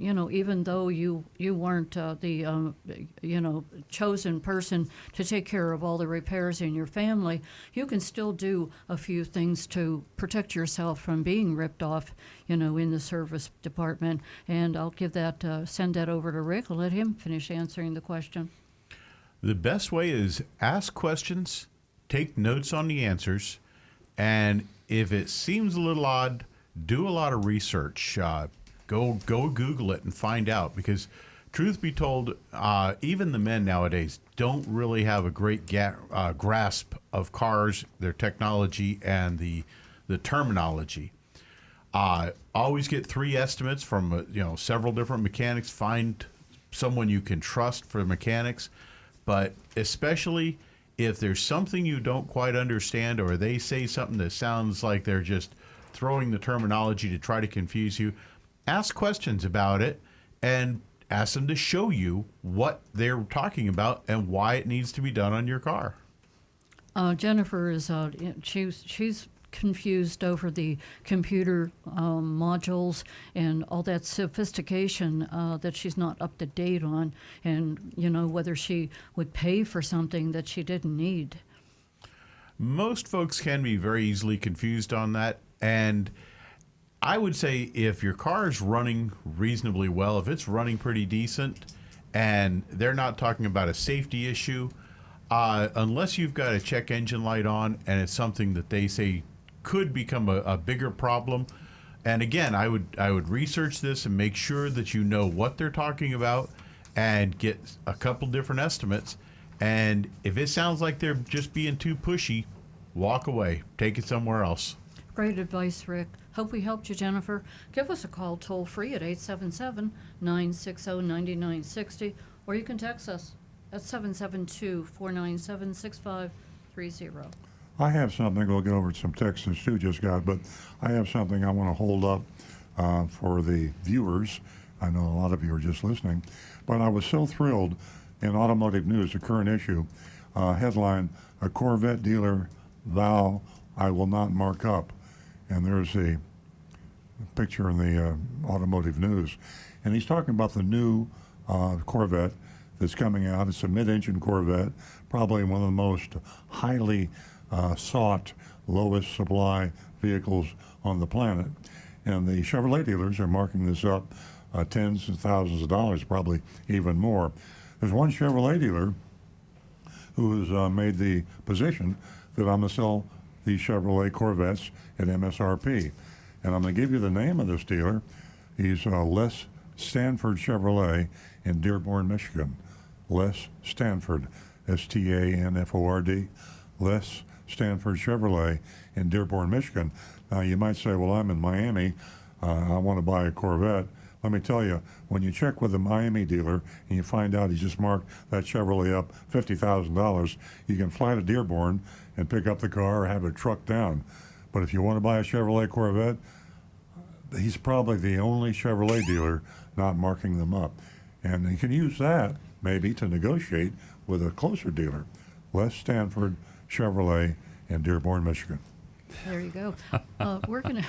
even though you weren't the chosen person to take care of all the repairs in your family, you can still do a few things to protect yourself from being ripped off, in the service department. And I'll send that over to Rick. I'll let him finish answering the question. The best way is ask questions, take notes on the answers, and if it seems a little odd, do a lot of research. Go Google it and find out, because truth be told, even the men nowadays don't really have a great grasp of cars, their technology, and the terminology. Always get 3 estimates from several different mechanics. Find someone you can trust for mechanics, but especially if there's something you don't quite understand or they say something that sounds like they're just throwing the terminology to try to confuse you, ask questions about it and ask them to show you what they're talking about and why it needs to be done on your car. Jennifer is she's confused over the computer modules and all that sophistication that she's not up to date on, and whether she would pay for something that she didn't need. Most folks can be very easily confused on that, and I would say if your car is running reasonably well, if it's running pretty decent, and they're not talking about a safety issue, unless you've got a check engine light on and it's something that they say could become a bigger problem. And again, I would research this and make sure that you know what they're talking about and get a couple different estimates. And if it sounds like they're just being too pushy, walk away. Take it somewhere else. Great advice, Rick. Hope we helped you, Jennifer. Give us a call toll free at 877-960-9960, or you can text us at 772-497-6530. I have something, we'll get over some texts that Stu just got, but I have something I want to hold up for the viewers. I know a lot of you are just listening, but I was so thrilled in Automotive News, the current issue, headline, "A Corvette dealer vow I will not mark up." And there's a picture in the Automotive News. And he's talking about the new Corvette that's coming out. It's a mid-engine Corvette, probably one of the most highly sought, lowest supply vehicles on the planet. And the Chevrolet dealers are marking this up tens of thousands of dollars, probably even more. There's one Chevrolet dealer who has made the position that I'm going to sell these Chevrolet Corvettes at MSRP. And I'm going to give you the name of this dealer. He's Les Stanford Chevrolet in Dearborn, Michigan. Les Stanford, Stanford, Les Stanford Chevrolet in Dearborn, Michigan. Now, you might say, well, I'm in Miami. I want to buy a Corvette. Let me tell you, when you check with a Miami dealer and you find out he just marked that Chevrolet up $50,000, you can fly to Dearborn and pick up the car or have it trucked down. But if you want to buy a Chevrolet Corvette, he's probably the only Chevrolet dealer not marking them up. And you can use that maybe to negotiate with a closer dealer. Les Stanford Chevrolet in Dearborn, Michigan. There you go. We're gonna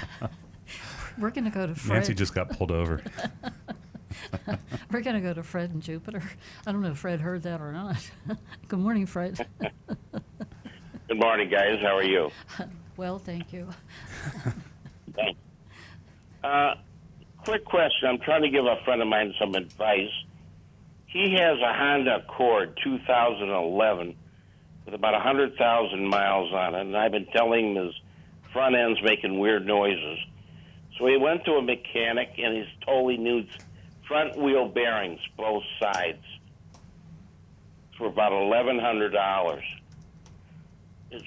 go to Fred. Nancy just got pulled over. We're gonna go to Fred in Jupiter. I don't know if Fred heard that or not. Good morning, Fred. Good morning, guys. How are you? Well, thank you. Thanks. Quick question. I'm trying to give a friend of mine some advice. He has a Honda Accord 2011 with about 100,000 miles on it, and I've been telling him his front end's making weird noises. So he went to a mechanic, and he's told he needs front wheel bearings, both sides, for about $1,100. Is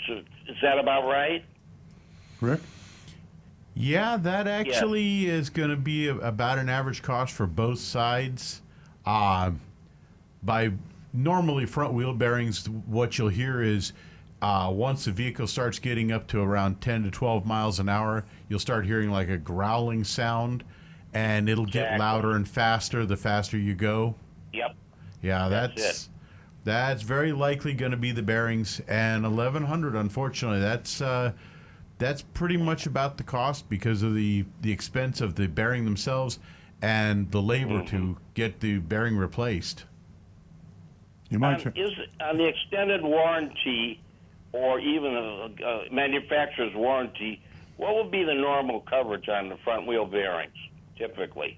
that about right? Rick? Yeah, that actually is going to be about an average cost for both sides. By normally front wheel bearings, what you'll hear is once the vehicle starts getting up to around 10 to 12 miles an hour, you'll start hearing like a growling sound, and it'll get louder and faster the faster you go. Yep. Yeah, that's very likely going to be the bearings. And $1,100, unfortunately, that's pretty much about the cost because of the expense of the bearing themselves and the labor to get the bearing replaced. You might is on the extended warranty or even a manufacturer's warranty, what would be the normal coverage on the front wheel bearings typically?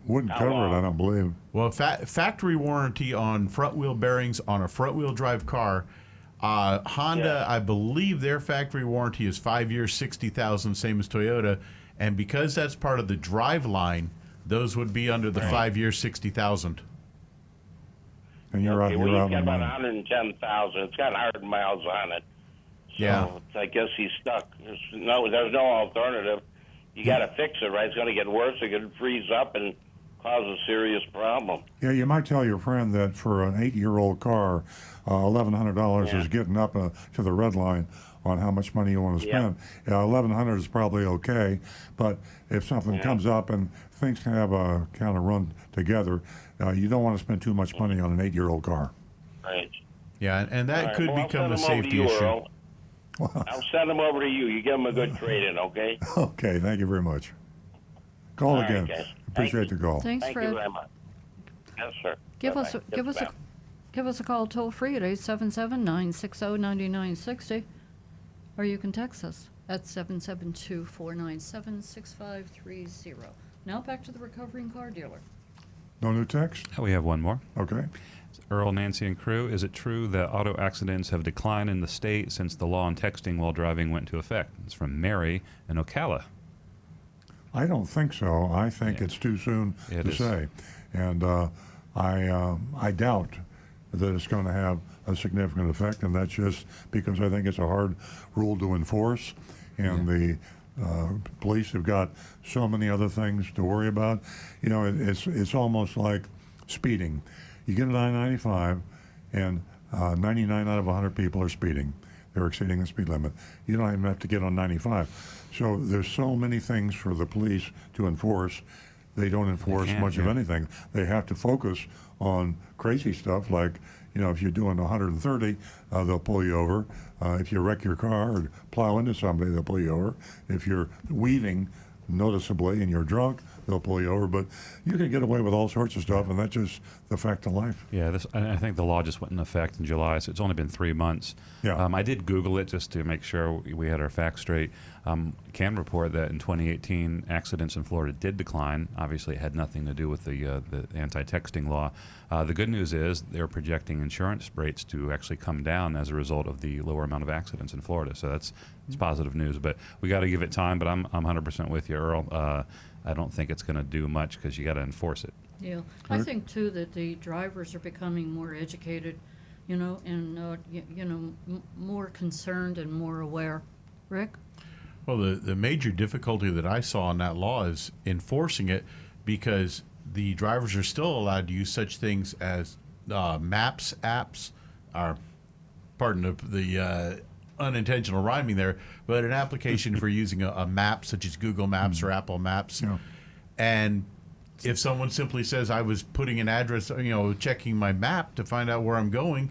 Wouldn't cover it, I don't believe. Well, factory warranty on front wheel bearings on a front wheel drive car, Honda, I believe their factory warranty is 5 years, 60,000, same as Toyota, and because that's part of the drive line, those would be under the 5 years, 60,000. And you're out. Well, You're out he's got on about money. 110,000. It's got 100 miles on it. So Yeah. I guess he's stuck. There's no alternative. You got to fix it, right? It's going to get worse. It could freeze up and cause a serious problem. Yeah, you might tell your friend that for an 8-year-old car, $1,100 is getting up to the red line on how much money you want to spend. $1,100 is probably okay, but if something comes up and things can have a kind of run together, you don't want to spend too much money on an 8-year-old car. Right. Yeah, and that could become a I'll send safety them over to issue. you, Earl. I'll send them over to you. You give them a good trade-in, okay? Okay, thank you very much. Call All right, again. guys. Appreciate the call. Thanks, Thank Fred. you very much. Yes, sir. Give us Bye-bye. give Yes, us a ma'am. give us a call toll free at 877-960-9960, or you can text us at 772-497-6530. Now back to the recovering car dealer. No new text? We have one more. Okay. Earl, Nancy, and crew, is it true that auto accidents have declined in the state since the law on texting while driving went into effect? It's from Mary in Ocala. I don't think so. I think it's too soon to say. And I doubt that it's going to have a significant effect, and that's just because I think it's a hard rule to enforce, and the police have got so many other things to worry about. You know, it's almost like speeding. You get an I-95, and 99 out of 100 people are speeding. They're exceeding the speed limit. You don't even have to get on 95. So there's so many things for the police to enforce. They don't enforce much of anything. They have to focus on crazy stuff like, you know, if you're doing 130, they'll pull you over. If you wreck your car or plow into somebody, they'll pull you over. If you're weaving noticeably and you're drunk, they'll pull you over. But you can get away with all sorts of stuff, and that's just the fact of life. Yeah, I think the law just went into effect in July, so it's only been 3 months. Yeah. I did Google it just to make sure we had our facts straight. Can report that in 2018, accidents in Florida did decline. Obviously, it had nothing to do with the anti-texting law. The good news is they're projecting insurance rates to actually come down as a result of the lower amount of accidents in Florida. So it's positive news. But we got to give it time. But I'm 100% with you, Earl. I don't think it's going to do much because you got to enforce it. Yeah, I think too that the drivers are becoming more educated, you know, and more concerned and more aware. Rick? Well, the major difficulty that I saw in that law is enforcing it, because the drivers are still allowed to use such things as maps apps, or pardon the unintentional rhyming there, but an application for using a map such as Google Maps or Apple Maps. Yeah. And if someone simply says, I was putting an address, you know, checking my map to find out where I'm going,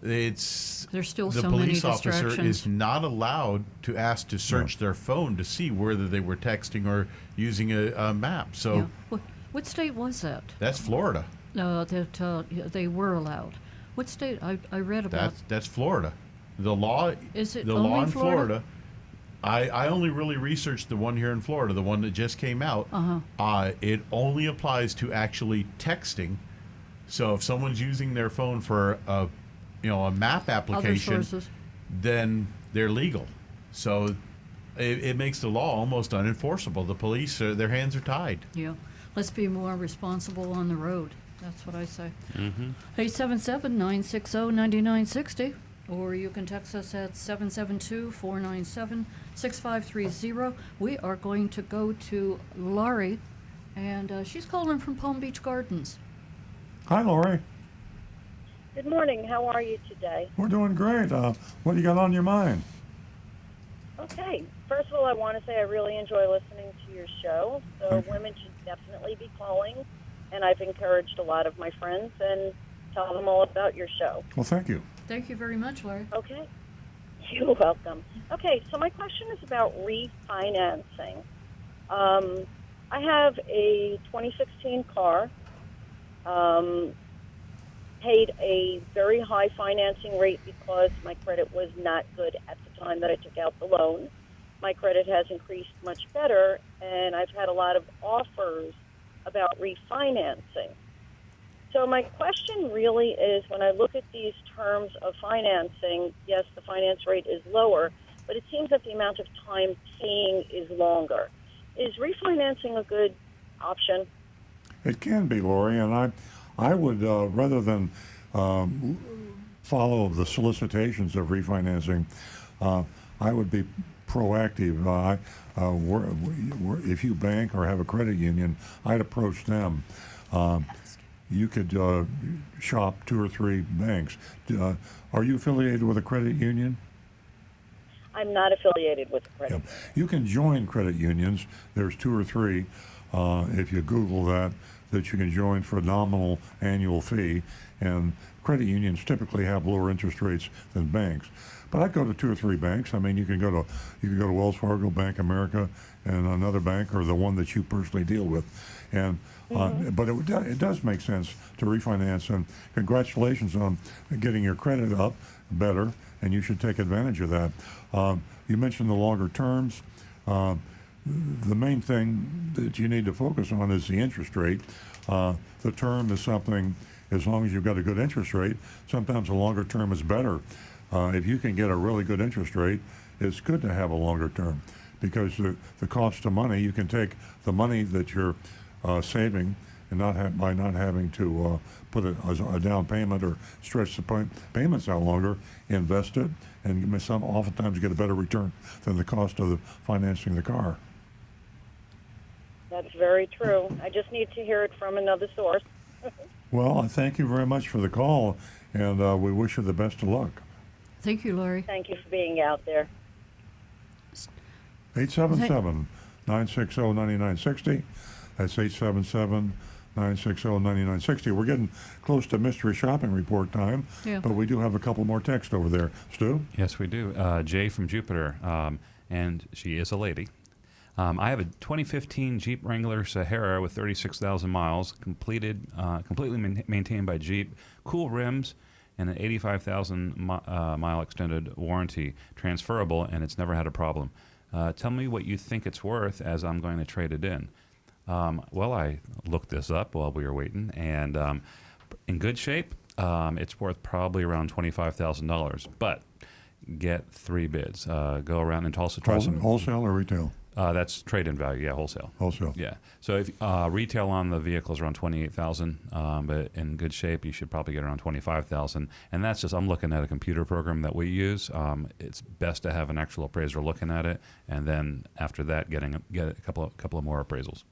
there's still the so many police officer distractions. is not allowed to ask to search their phone to see whether they were texting or using a map. So What state was that? that's Florida. That they were allowed. What state? I read about. That's Florida. The law Is it the only law in Florida? I only really researched the one here in Florida, the one that just came out. It only applies to actually texting. So if someone's using their phone for a map application, then they're legal. So it makes the law almost unenforceable. The police, their hands are tied. Yeah, let's be more responsible on the road. That's what I say. Mm-hmm. 877-960-9960. Or you can text us at 772-497-6530. We are going to go to Laurie, and she's calling from Palm Beach Gardens. Hi, Lori. Good morning. How are you today? We're doing great. What do you got on your mind? Okay. First of all, I want to say I really enjoy listening to your show. So women should definitely be calling, and I've encouraged a lot of my friends and tell them all about your show. Well, thank you. Thank you very much, Larry. Okay. You're welcome. Okay, so my question is about refinancing. I have a 2016 car, paid a very high financing rate because my credit was not good at the time that I took out the loan. My credit has increased much better, and I've had a lot of offers about refinancing. So my question really is, when I look at these terms of financing, yes, the finance rate is lower, but it seems that the amount of time paying is longer. Is refinancing a good option? It can be, Lori, and I would, rather than follow the solicitations of refinancing, I would be proactive. If you bank or have a credit union, I'd approach them. You could shop 2 or 3 banks. Are you affiliated with a credit union? I'm not affiliated with a credit. Yeah. You can join credit unions. There's 2 or 3. If you Google that you can join for a nominal annual fee, and credit unions typically have lower interest rates than banks. But I'd go to 2 or 3 banks. I mean, you can go to Wells Fargo, Bank of America, and another bank, or the one that you personally deal with. And but it does make sense to refinance. And congratulations on getting your credit up better, and you should take advantage of that. You mentioned the longer terms. The main thing that you need to focus on is the interest rate. The term is something, as long as you've got a good interest rate, sometimes a longer term is better. If you can get a really good interest rate, it's good to have a longer term, because the cost of money, you can take the money that you're saving and by not having to put a down payment or stretch the payments out longer, invest it, and oftentimes get a better return than the cost of financing the car. That's very true. I just need to hear it from another source. Well, thank you very much for the call, and we wish you the best of luck. Thank you, Lori. Thank you for being out there. 877-960-9960. That's 877-960-9960. We're getting close to mystery shopping report time, but we do have a couple more texts over there. Stu? Yes, we do. Jay from Jupiter, and she is a lady. I have a 2015 Jeep Wrangler Sahara with 36,000 miles, completely maintained by Jeep, cool rims, and an 85,000 mile extended warranty, transferable, and it's never had a problem. Tell me what you think it's worth, as I'm going to trade it in. Well, I looked this up while we were waiting, and in good shape, it's worth probably around $25,000. But get 3 bids. Go around and also try some wholesale or retail. That's trade-in value, yeah, wholesale. Wholesale. Yeah. So if retail on the vehicle is around $28,000, but in good shape, you should probably get around $25,000. And that's just, I'm looking at a computer program that we use. It's best to have an actual appraiser looking at it, and then after that, get a couple of more appraisals.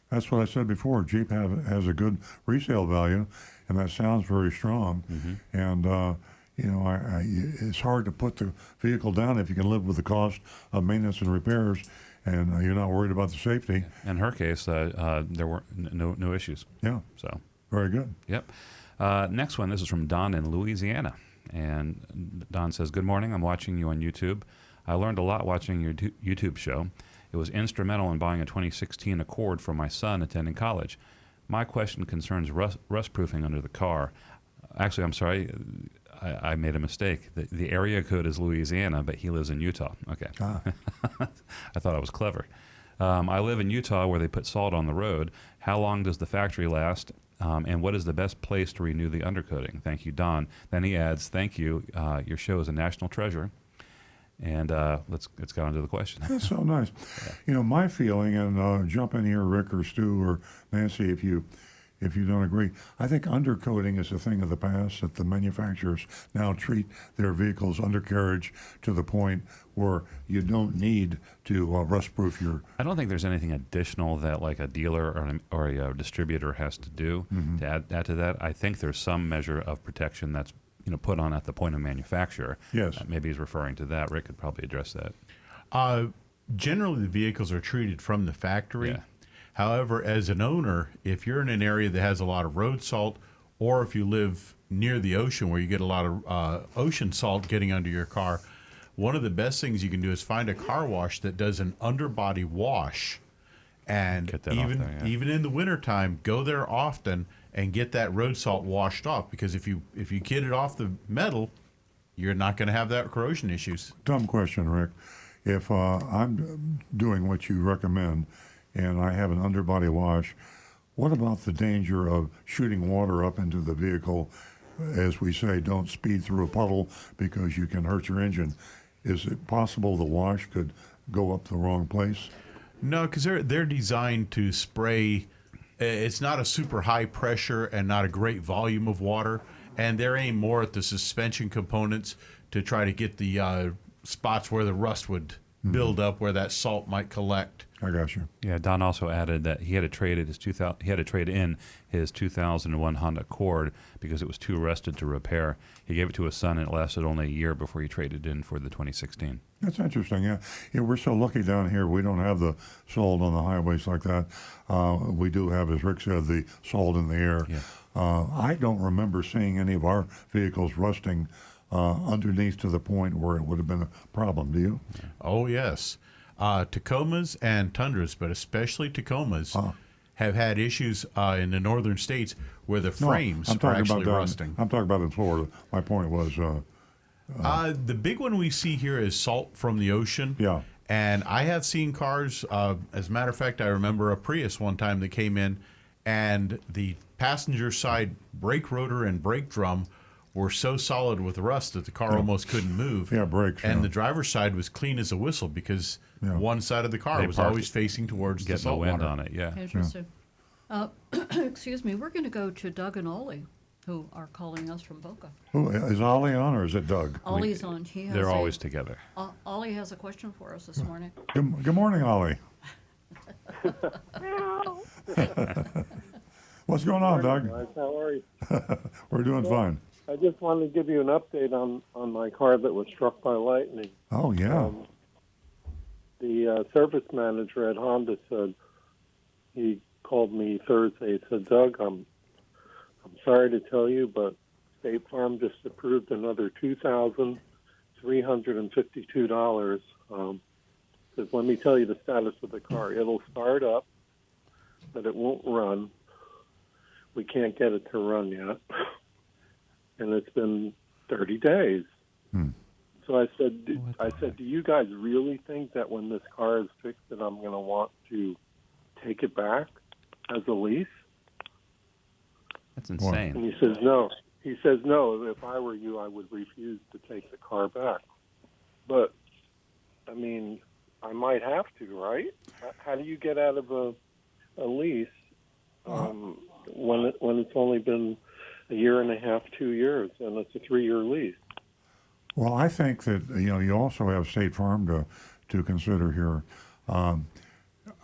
That's what I said before. Jeep has a good resale value, and that sounds very strong. And it's hard to put the vehicle down if you can live with the cost of maintenance and repairs, and you're not worried about the safety. In her case, there were no issues. Yeah. So very good. Yep. Next one. This is from Don in Louisiana, and Don says, "Good morning. I'm watching you on YouTube. I learned a lot watching your YouTube show. It was instrumental in buying a 2016 Accord for my son attending college. My question concerns rust proofing under the car. Actually, I'm sorry." I made a mistake. The area code is Louisiana, but he lives in Utah. Okay. I thought I was clever. I live in Utah, where they put salt on the road. How long does the factory last? And what is the best place to renew the undercoating? Thank you, Don. Then he adds, "Thank you. Your show is a national treasure." And let's get on to the question. That's so nice. My feeling, and jump in here, Rick or Stu or Nancy, if you don't agree. I think undercoating is a thing of the past, that the manufacturers now treat their vehicles undercarriage to the point where you don't need to rust-proof your... I don't think there's anything additional that like a dealer or a distributor has to do to add to that. I think there's some measure of protection that's put on at the point of manufacture. Yes. Maybe he's referring to that. Rick could probably address that. Generally, the vehicles are treated from the factory. Yeah. However, as an owner, if you're in an area that has a lot of road salt, or if you live near the ocean where you get a lot of ocean salt getting under your car, one of the best things you can do is find a car wash that does an underbody wash. And even in the wintertime, go there often and get that road salt washed off, because if you get it off the metal, you're not going to have that corrosion issues. Dumb question, Rick. If I'm doing what you recommend and I have an underbody wash, what about the danger of shooting water up into the vehicle? As we say, don't speed through a puddle because you can hurt your engine. Is it possible the wash could go up the wrong place? No, because they're designed to spray. It's not a super high pressure and not a great volume of water, and they're aimed more at the suspension components to try to get the spots where the rust would build up where that salt might collect. I got you. Yeah, Don also added that he had to trade in his 2001 Honda Accord because it was too rusted to repair. He gave it to his son, and it lasted only a year before he traded in for the 2016. That's interesting. Yeah, we're so lucky down here. We don't have the salt on the highways like that. We do have, as Rick said, the salt in the air. Yeah. I don't remember seeing any of our vehicles rusting underneath to the point where it would have been a problem. Do you? Oh, yes. Tacomas and Tundras, but especially Tacomas, have had issues in the northern states where the frames are actually rusting. I'm talking about in Florida. My point was... the big one we see here is salt from the ocean. Yeah. And I have seen cars, as a matter of fact, I remember a Prius one time that came in, and the passenger side brake rotor and brake drum were so solid with rust that the car almost couldn't move. Yeah, brakes. And the driver's side was clean as a whistle because one side of the car was always facing towards the Getting the salt wind water. on it, yeah. Interesting. Excuse me. We're going to go to Doug and Ollie, who are calling us from Boca. Who, is Ollie on or is it Doug? Ollie's on. They're always together. Ollie has a question for us this morning. Good morning, Ollie. What's going on, Doug? Guys. How are you? We're doing fine. I just wanted to give you an update on my car that was struck by lightning. Oh, yeah. The service manager at Honda said, he called me Thursday. He said, Doug, I'm sorry to tell you, but State Farm just approved another $2,352. Says, let me tell you the status of the car. It'll start up, but it won't run. We can't get it to run yet. And it's been 30 days. So I said, do you guys really think that when this car is fixed that I'm going to want to take it back as a lease? That's insane. And he says, no. He says, no, if I were you, I would refuse to take the car back. But, I mean, I might have to, right? How do you get out of a lease when it's only been a year and a half, 2 years, and it's a 3-year lease? Well, I think that you also have State Farm to consider here.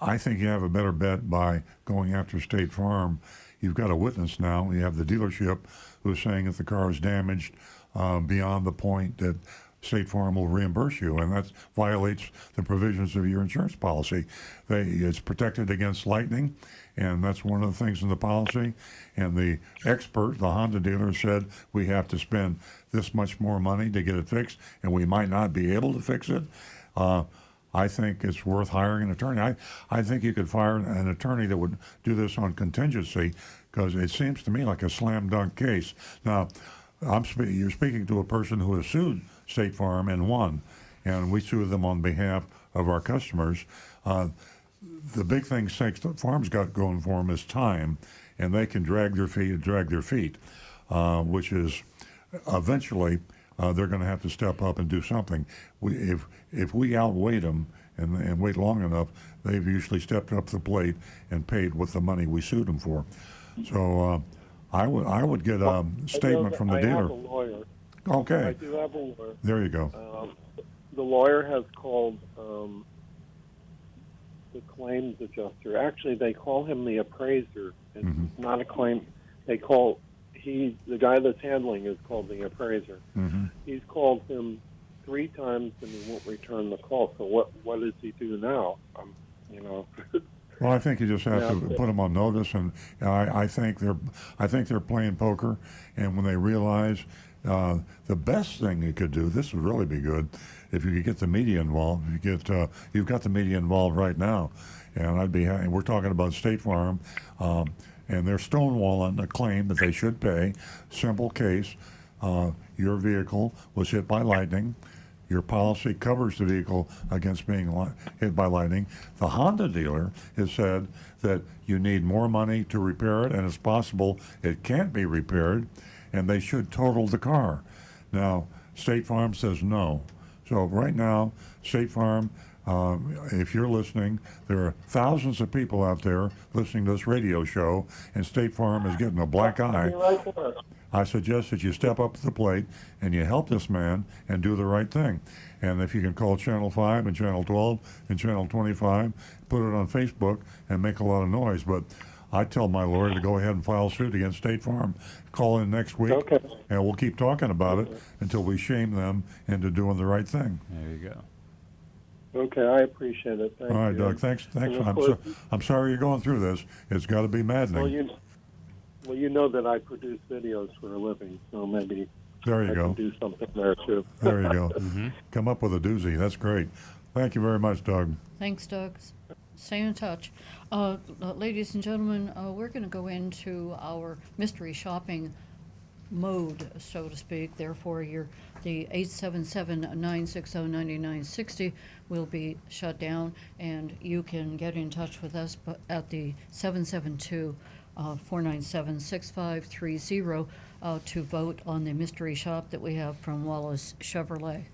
I think you have a better bet by going after State Farm. You've got a witness now. You have the dealership who's saying that the car is damaged beyond the point that State Farm will reimburse you, and that violates the provisions of your insurance policy. It's protected against lightning, and that's one of the things in the policy. And the expert, the Honda dealer, said we have to spend this much more money to get it fixed, and we might not be able to fix it. I think it's worth hiring an attorney. I think you could fire an attorney that would do this on contingency, because it seems to me like a slam dunk case. Now, you're speaking to a person who has sued State Farm and won, and we sue them on behalf of our customers. The big thing State Farm's got going for them is time, and they can drag their feet, which is eventually they're going to have to step up and do something. If we outwait them and wait long enough, they've usually stepped up to the plate and paid with the money we sued them for. So I would get a statement from the dealer. I have a lawyer. Okay. I do have a lawyer. There you go. The lawyer has called the claims adjuster. Actually, they call him the appraiser. It's not a claim. The guy that's handling is called the appraiser. He's called him 3 times and he won't return the call. So what does he do now? Well, I think you just have to put them on notice, and I think they're playing poker. And when they realize the best thing you could do, this would really be good, if you could get the media involved. You've got the media involved right now, and I'd be happy. We're talking about State Farm, and they're stonewalling a claim that they should pay. Simple case: your vehicle was hit by lightning. Your policy covers the vehicle against being hit by lightning. The Honda dealer has said that you need more money to repair it, and it's possible it can't be repaired, and they should total the car. Now, State Farm says no. So right now, State Farm If you're listening, there are thousands of people out there listening to this radio show, and State Farm is getting a black eye. I suggest that you step up to the plate and you help this man and do the right thing. And if you can call Channel 5 and Channel 12 and Channel 25, put it on Facebook and make a lot of noise. But I tell my lawyer to go ahead and file suit against State Farm. Call in next week, and we'll keep talking about it until we shame them into doing the right thing. There you go. Okay, I appreciate it. Thank All right, you. Doug, thanks. And of course- I'm sorry you're going through this. It's got to be maddening. Well, you know that I produce videos for a living, so maybe There you I go. can do something there too. There you go. Come up with a doozy. That's great. Thank you very much, Doug. Thanks, Doug. Stay in touch. Ladies and gentlemen, we're going to go into our mystery shopping mode, so to speak. Therefore, the 877-960-9960 will be shut down, and you can get in touch with us at the 772-497-6530 to vote on the mystery shop that we have from Wallace Chevrolet.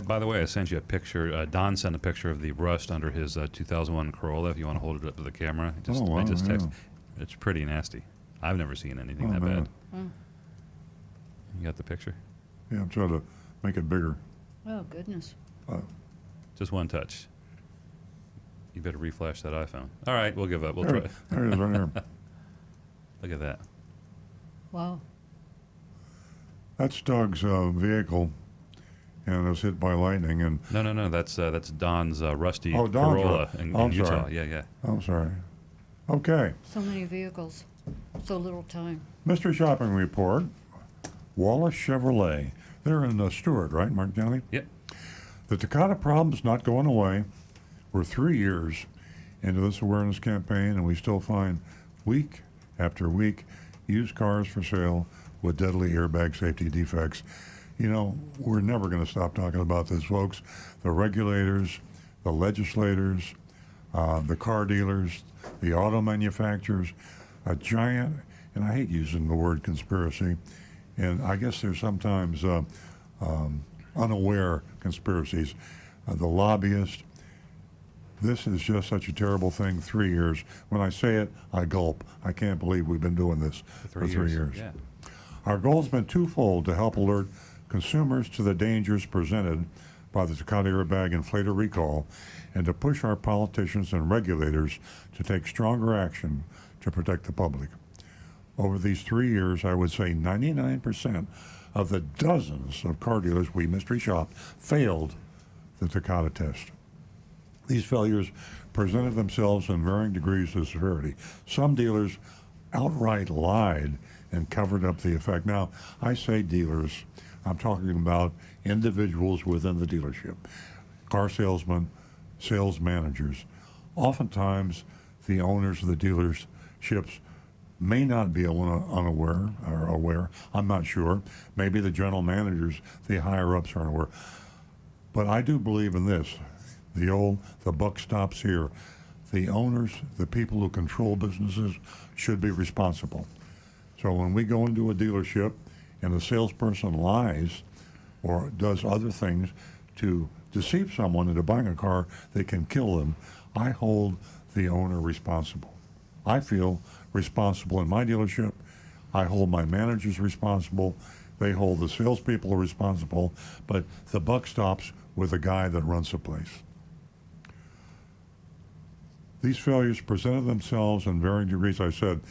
By the way, I sent you a picture. Don sent a picture of the rust under his 2001 Corolla. If you want to hold it up to the camera, Wow, I just yeah. text. It's pretty nasty. I've never seen anything that man. bad. You got the picture? Yeah, I'm trying to make it bigger. Oh, goodness. Just one touch. You better reflash that iPhone. All right, we'll give up. We'll There- try. there it is right here. Look at that. Wow. That's Doug's vehicle, and it was hit by lightning. And No. That's Don's rusty Oh, Don's Corolla ru- in I'm Utah. sorry. Yeah. I'm sorry. Okay. So many vehicles, so little time. Mystery shopping report. Wallace Chevrolet. They're in Stewart, right, Mark County? Yep. The Takata problem's not going away. We're 3 years into this awareness campaign, and we still find week after week used cars for sale with deadly airbag safety defects. You know, we're never going to stop talking about this, folks. The regulators, the legislators, the car dealers, the auto manufacturers, a giant, and I hate using the word conspiracy, and I guess there's sometimes unaware conspiracies. The lobbyists. This is just such a terrible thing. 3 years. When I say it, I gulp. I can't believe we've been doing this for 3 years. Yeah. Our goal has been twofold: to help alert consumers to the dangers presented by the Takata airbag inflator recall, and to push our politicians and regulators to take stronger action to protect the public. Over these 3 years, I would say 99% of the dozens of car dealers we mystery shopped failed the Takata test. These failures presented themselves in varying degrees of severity. Some dealers outright lied and covered up the effect. Now, I say dealers, I'm talking about individuals within the dealership, car salesmen, sales managers. Oftentimes, the owners of the dealerships may not be unaware or aware. I'm not sure. Maybe the general managers, the higher-ups aren't aware. But I do believe in this. The buck stops here. The owners, the people who control businesses, should be responsible. So when we go into a dealership and the salesperson lies or does other things to deceive someone into buying a car that can kill them, I hold the owner responsible. I feel responsible in my dealership. I hold my managers responsible. They hold the salespeople responsible. But the buck stops with the guy that runs the place. These failures presented themselves in varying degrees. I said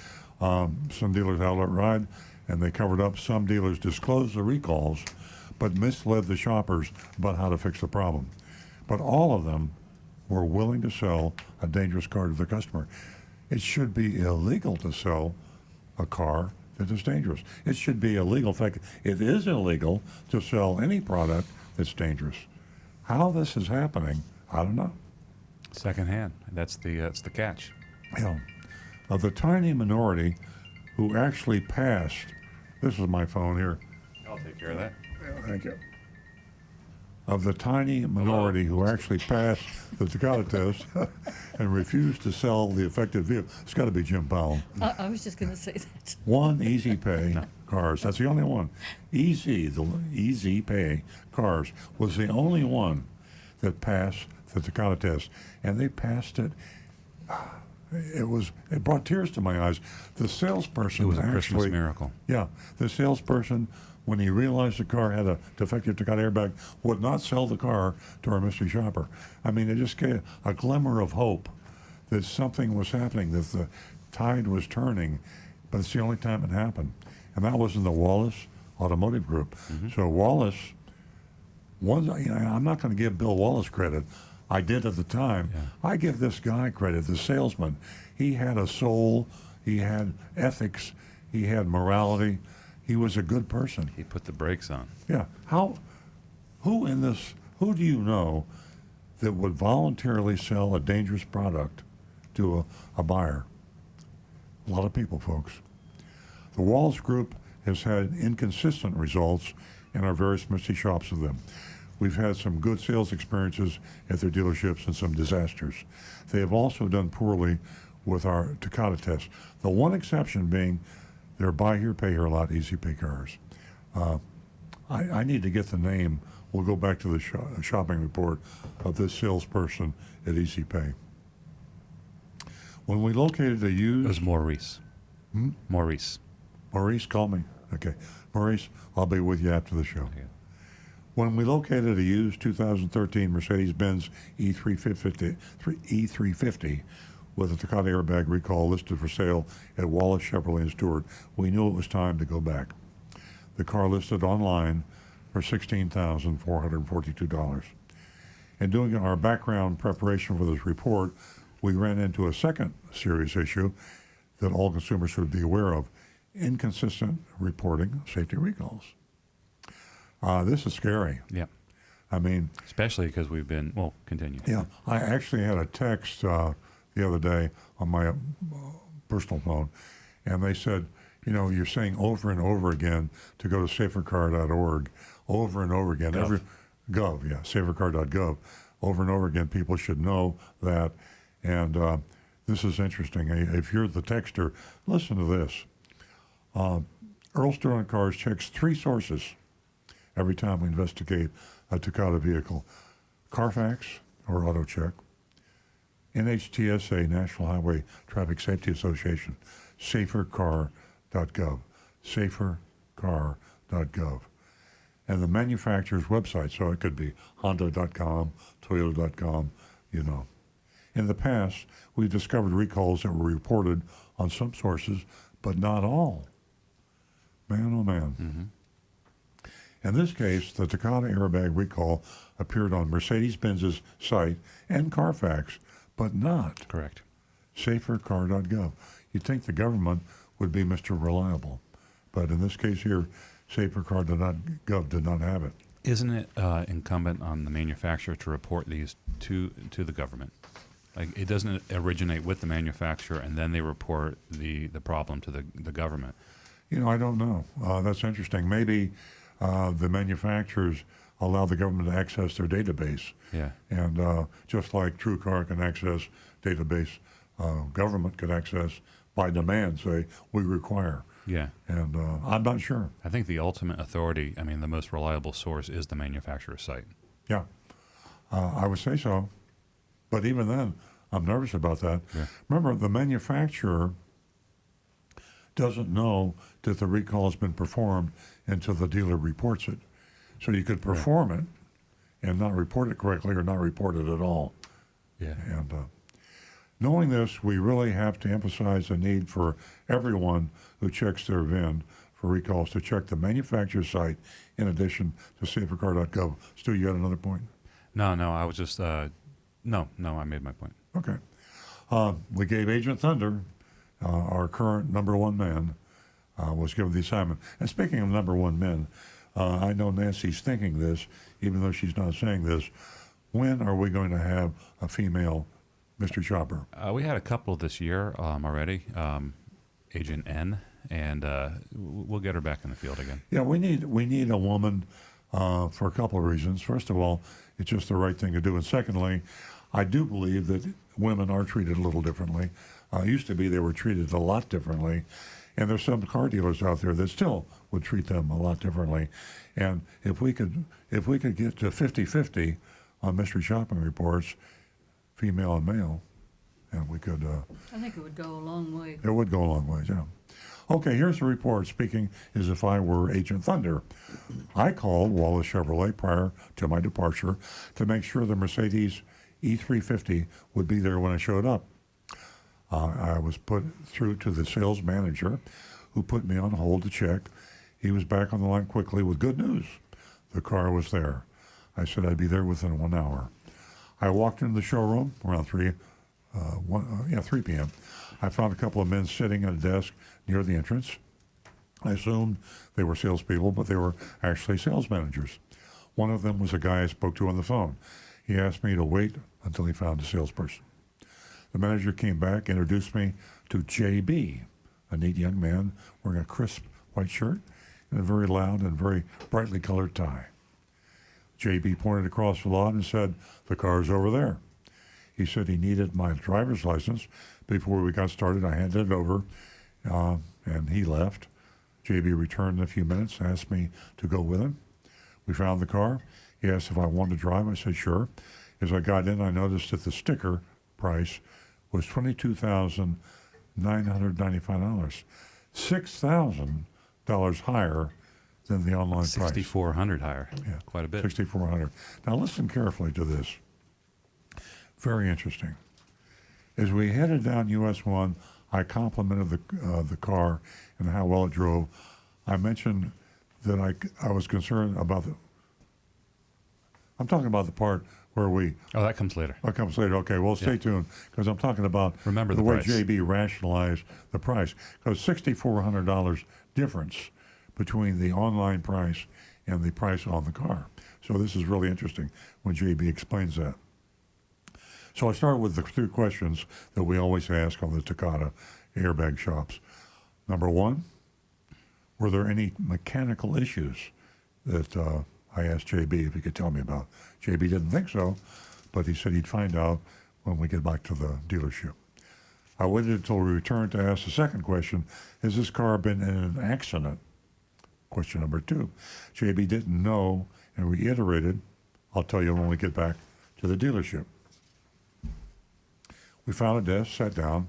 some dealers outright lied, and they covered up. Some dealers disclosed the recalls, but misled the shoppers about how to fix the problem. But all of them were willing to sell a dangerous car to the customer. It should be illegal to sell a car that is dangerous. It should be illegal. In fact, it is illegal to sell any product that's dangerous. How this is happening, I don't know. Secondhand. That's the catch. Yeah. Of the tiny minority who actually passed, this is my phone here. I'll take care of that. Thank you. Of the tiny minority who actually passed the Takata test and refused to sell the affected vehicle, it's got to be Jim Powell. I was just going to say that. One Easy Pay cars, that's the only one. The Easy Pay cars was the only one that passed the Takata test, and they passed it. It brought tears to my eyes. The salesperson It was a actually, Christmas miracle. Yeah, the salesperson, when he realized the car had a defective Takata airbag, would not sell the car to our mystery shopper. I mean, it just gave a glimmer of hope that something was happening, that the tide was turning, but it's the only time it happened. And that was in the Wallace Automotive Group. So Wallace, I'm not going to give Bill Wallace credit. I did at the time. Yeah. I give this guy credit, the salesman. He had a soul. He had ethics. He had morality. He was a good person. He put the brakes on. Yeah. Who do you know that would voluntarily sell a dangerous product to a buyer? A lot of people, folks. The Wallace Group has had inconsistent results in our various mystery shops of them. We've had some good sales experiences at their dealerships and some disasters. They have also done poorly with our Takata test. The one exception being their buy here, pay here lot easy pay cars. I need to get the name. We'll go back to the shopping report of this salesperson at Easy Pay. When we located a used... It was Maurice. Maurice. Maurice, call me. Okay. Maurice, I'll be with you after the show. Okay. When we located a used 2013 Mercedes-Benz E350 with a Takata airbag recall listed for sale at Wallace Chevrolet in Stewart, we knew it was time to go back. The car listed online for $16,442. In doing our background preparation for this report, we ran into a second serious issue that all consumers should be aware of: inconsistent reporting safety recalls. This is scary. Yeah. I mean, especially because we've been, well, continue. Yeah. I actually had a text the other day on my personal phone, and they said, you're saying over and over again to go to safercar.org, over and over again. Safercar.gov. Over and over again, people should know that. And this is interesting. If you're the texter, listen to this. Earl Sterling Cars checks 3 sources every time we investigate a Takata vehicle: Carfax, or AutoCheck, NHTSA, National Highway Traffic Safety Association, safercar.gov, safercar.gov, and the manufacturer's website. So it could be honda.com, toyota.com, In the past, we've discovered recalls that were reported on some sources, but not all. Man, oh man. Mm-hmm. In this case, the Takata airbag recall appeared on Mercedes-Benz's site and Carfax, but not correct. safercar.gov. You'd think the government would be Mr. Reliable, but in this case here, safercar.gov did not have it. Isn't it incumbent on the manufacturer to report these to the government? Like, it doesn't originate with the manufacturer and then they report the problem to the government. I don't know. That's interesting. Maybe the manufacturers allow the government to access their database. Yeah. And just like TrueCar can access database, government could access by demand, say, we require. Yeah. And I'm not sure. I think the ultimate authority, the most reliable source is the manufacturer's site. Yeah. I would say so. But even then, I'm nervous about that. Yeah. Remember, the manufacturer doesn't know that the recall has been performed until the dealer reports it. So you could perform it and not report it correctly or not report it at all. Yeah. And knowing this, we really have to emphasize the need for everyone who checks their VIN for recalls to check the manufacturer's site in addition to safercar.gov. Stu, you got another point? No, I was just, no, I made my point. Okay. We gave Agent Thunder, our current number 1 man, was given the assignment. And speaking of number 1 men, I know Nancy's thinking this, even though she's not saying this. When are we going to have a female mystery shopper? We had a couple this year already, Agent N, and we'll get her back in the field again. Yeah, we need a woman for a couple of reasons. First of all, it's just the right thing to do. And secondly, I do believe that women are treated a little differently. Used to be they were treated a lot differently. And there's some car dealers out there that still would treat them a lot differently. And if we could get to 50-50 on mystery shopping reports, female and male, and we could. I think it would go a long way. It would go a long way, yeah. Okay, here's the report. Speaking as if I were Agent Thunder. I called Wallace Chevrolet prior to my departure to make sure the Mercedes E350 would be there when I showed up. I was put through to the sales manager who put me on hold to check. He was back on the line quickly with good news. The car was there. I said I'd be there within 1 hour. I walked into the showroom around 3 p.m. I found a couple of men sitting at a desk near the entrance. I assumed they were salespeople, but they were actually sales managers. One of them was a guy I spoke to on the phone. He asked me to wait until he found a salesperson. The manager came back, introduced me to JB, a neat young man wearing a crisp white shirt and a very loud and very brightly colored tie. JB pointed across the lot and said, "The car's over there." He said he needed my driver's license. Before we got started, I handed it over, and he left. JB returned in a few minutes, asked me to go with him. We found the car. He asked if I wanted to drive. I said, sure. As I got in, I noticed that the sticker price was $22,995, $6,000 higher than the online price. 6,400 higher. Yeah, quite a bit. 6,400. Now listen carefully to this. Very interesting. As we headed down US 1, I complimented the car and how well it drove. I mentioned that I was concerned about I'm talking about the part where we... Oh, that comes later. That comes later. Okay, well, stay tuned, because I'm talking about Remember the the way price. JB rationalized the price. Because $6,400 difference between the online price and the price on the car. So this is really interesting when JB explains that. So I start with the 2 questions that we always ask on the Takata airbag shops. Number 1, were there any mechanical issues that I asked JB if he could tell me about? JB didn't think so, but he said he'd find out when we get back to the dealership. I waited until we returned to ask the second question, has this car been in an accident? Question number 2. JB didn't know and reiterated, I'll tell you when we get back to the dealership. We found a desk, sat down.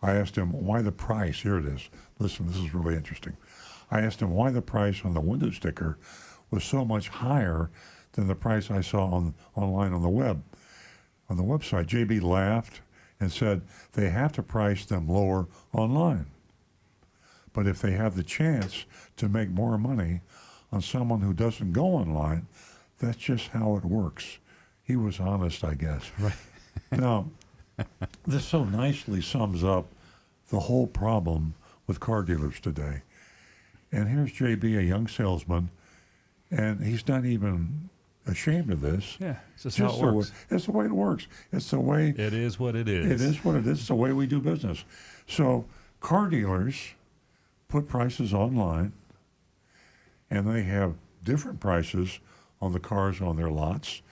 I asked him why the price, here it is. Listen, this is really interesting. I asked him why the price on the window sticker was so much higher than the price I saw online on the website. JB laughed and said they have to price them lower online. But if they have the chance to make more money on someone who doesn't go online, that's just how it works. He was honest, I guess. Right. Now, this so nicely sums up the whole problem with car dealers today. And here's JB, a young salesman, and he's not even ashamed of this. Yeah, it's just how it works. It's the way it works. It's the way... It is what it is. It is what it is. It's the way we do business. So car dealers put prices online, and they have different prices on the cars on their lots,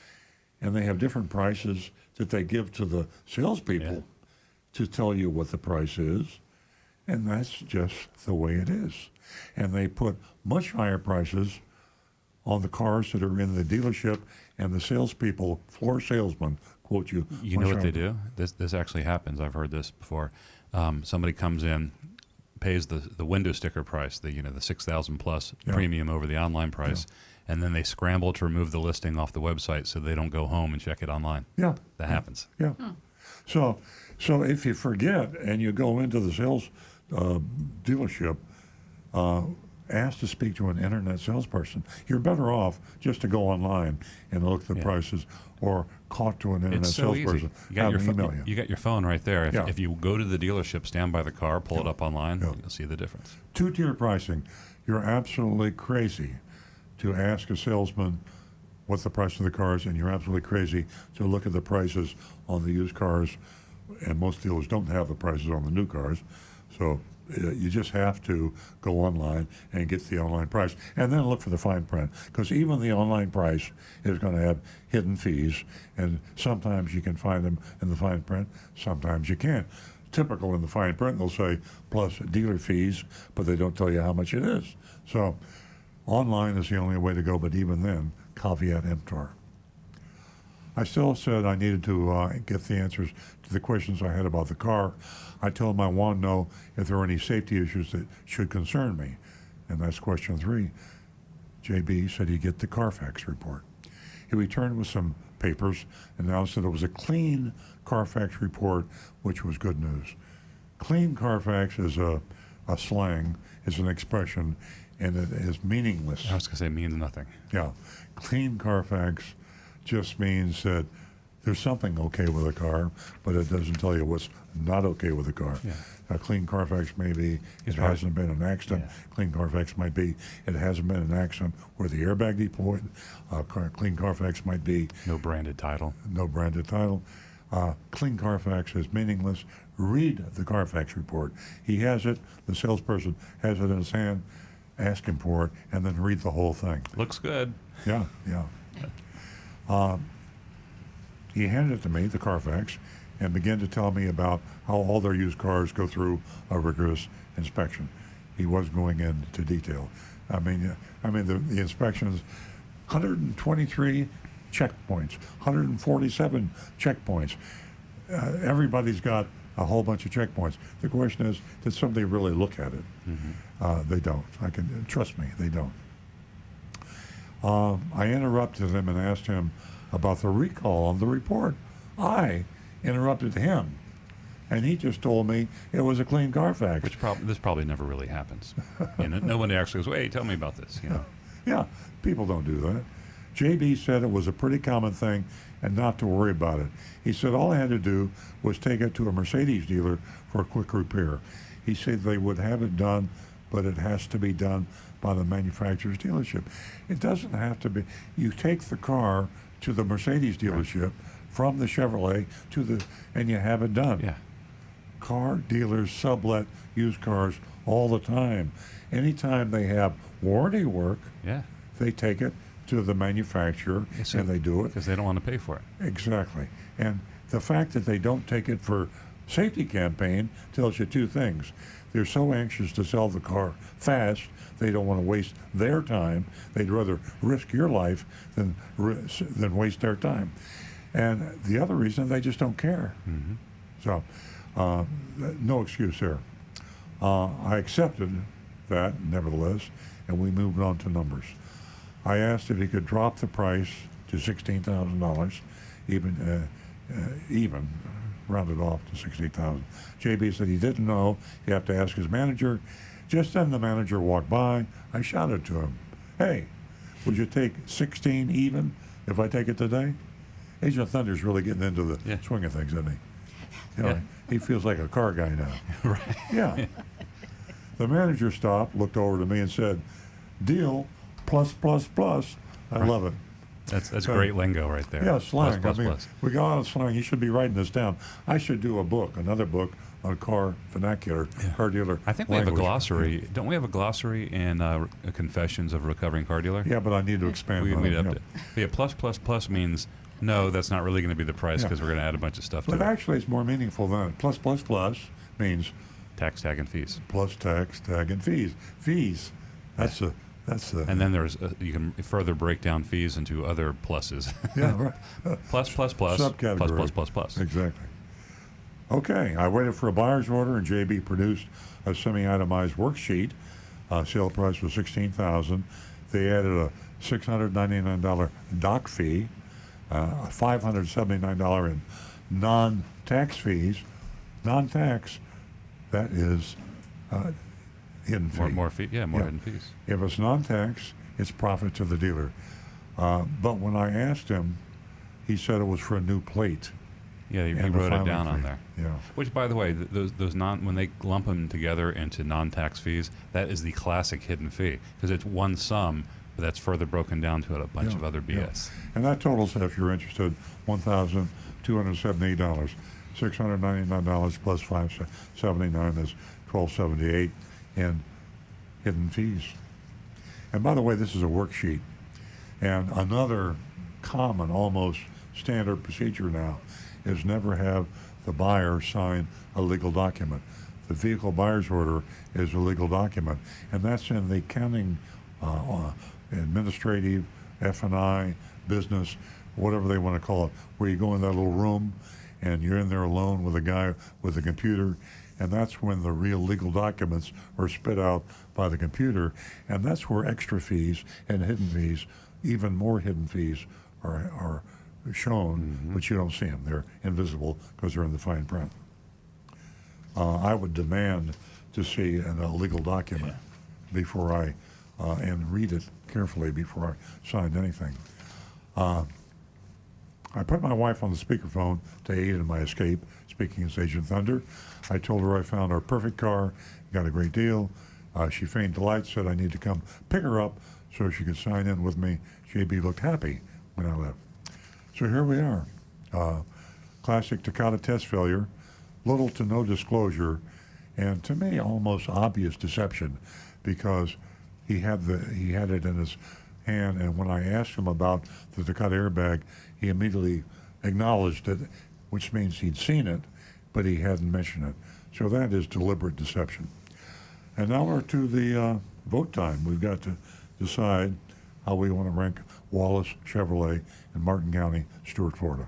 and they have different prices that they give to the salespeople to tell you what the price is, and that's just the way it is. And they put much higher prices on the cars that are in the dealership, and the salespeople, floor salesmen, quote you. You know what they do? This actually happens. I've heard this before. Somebody comes in, pays the window sticker price, the $6,000 plus premium over the online price, and then they scramble to remove the listing off the website so they don't go home and check it online. Yeah, that happens. Yeah. So if you forget and you go into the sales dealership, ask to speak to an internet salesperson. You're better off just to go online and look at the prices, or talk to an internet It's so salesperson. easy. You got your email you. You got your phone right there. If, Yeah. if you go to the dealership, stand by the car, pull it up online, you'll see the difference. 2-tier pricing. You're absolutely crazy to ask a salesman what the price of the car is, and you're absolutely crazy to look at the prices on the used cars, and most dealers don't have the prices on the new cars. So you just have to go online and get the online price, and then look for the fine print, because even the online price is going to have hidden fees, and sometimes you can find them in the fine print, sometimes you can't. Typical in the fine print, they'll say plus dealer fees, but they don't tell you how much it is. So online is the only way to go, but even then, caveat emptor. I still said I needed to get the answers to the questions I had about the car. I told him I want to know if there are any safety issues that should concern me. And that's question 3. JB said he'd get the Carfax report. He returned with some papers and announced that it was a clean Carfax report, which was good news. Clean Carfax is a slang, is an expression, and it is meaningless. I was going to say means nothing. Yeah. Clean Carfax just means that there's something okay with a car, but it doesn't tell you what's not okay with a car. Yeah. A clean Carfax may be it hasn't been an accident. Yeah. Clean Carfax might be it hasn't been an accident where the airbag deployed. Clean Carfax might be no branded title. No branded title. Clean Carfax is meaningless. Read the Carfax report. He has it. The salesperson has it in his hand. Ask him for it, and then read the whole thing. Looks good. Yeah, yeah. He handed it to me, the Carfax, and began to tell me about how all their used cars go through a rigorous inspection. He was going into detail. I mean, the inspections, 123 checkpoints, 147 checkpoints. Everybody's got a whole bunch of checkpoints. The question is, did somebody really look at it? Mm-hmm. They don't. Trust me, they don't. I interrupted him and asked him about the recall on the report. I interrupted him, and he just told me it was a clean Carfax. This probably never really happens. No one actually goes, "Hey, tell me about this." Yeah, people don't do that. JB said it was a pretty common thing and not to worry about it. He said all I had to do was take it to a Mercedes dealer for a quick repair. He said they would have it done, but it has to be done by the manufacturer's dealership. It doesn't have to be. You take the car to the Mercedes dealership from the Chevrolet and you have it done. Yeah. Car dealers sublet used cars all the time. Anytime they have warranty work, they take it to the manufacturer and they do it. Because they don't want to pay for it. Exactly. And the fact that they don't take it for safety campaign tells you 2 things. They're so anxious to sell the car fast, they don't want to waste their time. They'd rather risk your life than waste their time. And the other reason, they just don't care. Mm-hmm. So, no excuse here. I accepted that, nevertheless, and we moved on to numbers. I asked if he could drop the price to $16,000, even rounded off to $16,000. JB said he didn't know. You have to ask his manager. Just then the manager walked by. I shouted to him, "Hey, would you take 16 even if I take it today?" Agent Thunder's really getting into the swing of things, isn't he? He feels like a car guy now. Right. Yeah. The manager stopped, looked over to me, and said, "Deal plus plus plus." I love it. That's great lingo right there. Yeah, slang. Plus, plus. We got on slang. You should be writing this down. I should do another book on car vernacular, car dealer. I think we have a glossary. Don't we have a glossary in Confessions of a Recovering Car Dealer? Yeah, but I need to expand on it. Yeah, plus plus plus means no, that's not really going to be the price because we're going to add a bunch of stuff to it. But actually, it's more meaningful than that. Plus plus plus means tax, tag, and fees. Plus tax, tag, and fees. Fees. That's and then there's you can further break down fees into other pluses. Yeah, right. Plus plus plus. Subcategory. Plus plus plus plus. Exactly. Okay, I waited for a buyer's order, and JB produced a semi-itemized worksheet. Sale price was $16,000. They added a $699 dock fee, $579 in non-tax fees. Non-tax, that is hidden fee. More fee, more hidden fees. If it's non-tax, it's profit to the dealer. But when I asked him, he said it was for a new plate. Yeah, he wrote it down on there. Yeah. Which, by the way, those when they lump them together into non-tax fees, that is the classic hidden fee because it's one sum, but that's further broken down to a bunch of other BS. Yeah. And that totals, if you're interested, $1,278. $699 plus $579 is $1,278 in hidden fees. And by the way, this is a worksheet. And another common, almost standard procedure now is never have the buyer sign a legal document. The vehicle buyer's order is a legal document, and that's in the accounting, administrative, F&I, business, whatever they want to call it, where you go in that little room and you're in there alone with a guy with a computer, and that's when the real legal documents are spit out by the computer, and that's where extra fees and hidden fees, even more hidden fees, are shown, but you don't see them. They're invisible because they're in the fine print. I would demand to see a legal document before I and read it carefully before I signed anything. I put my wife on the speakerphone to aid in my escape, speaking as Agent Thunder. I told her I found our perfect car, got a great deal. She feigned delight, said I need to come pick her up so she could sign in with me. JB looked happy when I left. So here we are. Classic Takata test failure, little to no disclosure, and to me almost obvious deception, because he had it in his hand, and when I asked him about the Takata airbag, he immediately acknowledged it, which means he'd seen it, but he hadn't mentioned it. So that is deliberate deception. And now we're to the vote time. We've got to decide how we want to rank Wallace Chevrolet in Martin County, Stuart, Florida.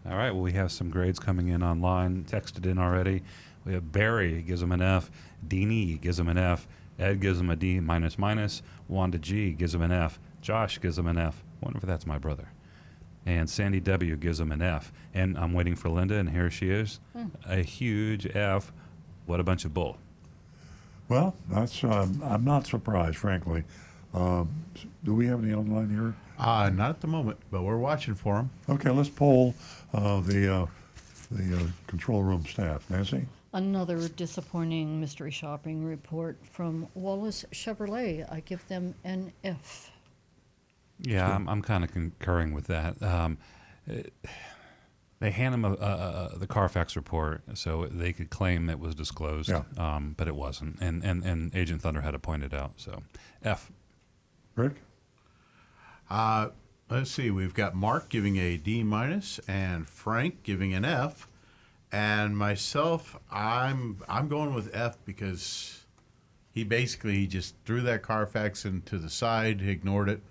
All right, well, we have some grades coming in online, texted in already. We have Barry, gives him an F. Deanie gives him an F. Ed gives him a D minus minus. Wanda G gives him an F. Josh gives him an F. Wonder if that's my brother. And Sandy W gives him an F. And I'm waiting for Linda, and here she is. A huge F. What a bunch of bull. Well, that's I'm not surprised, frankly. Do we have any online here? Not at the moment, but we're watching for them. Okay, let's poll the control room staff. Nancy? Another disappointing mystery shopping report from Wallace Chevrolet. I give them an F. Yeah, I'm kind of concurring with that. They hand them the Carfax report so they could claim it was disclosed, but it wasn't. And Agent Thunder had to point it out. So, F. Rick? Let's see. We've got Mark giving a D minus and Frank giving an F. And myself, I'm going with F because he just threw that Carfax into the side, ignored it.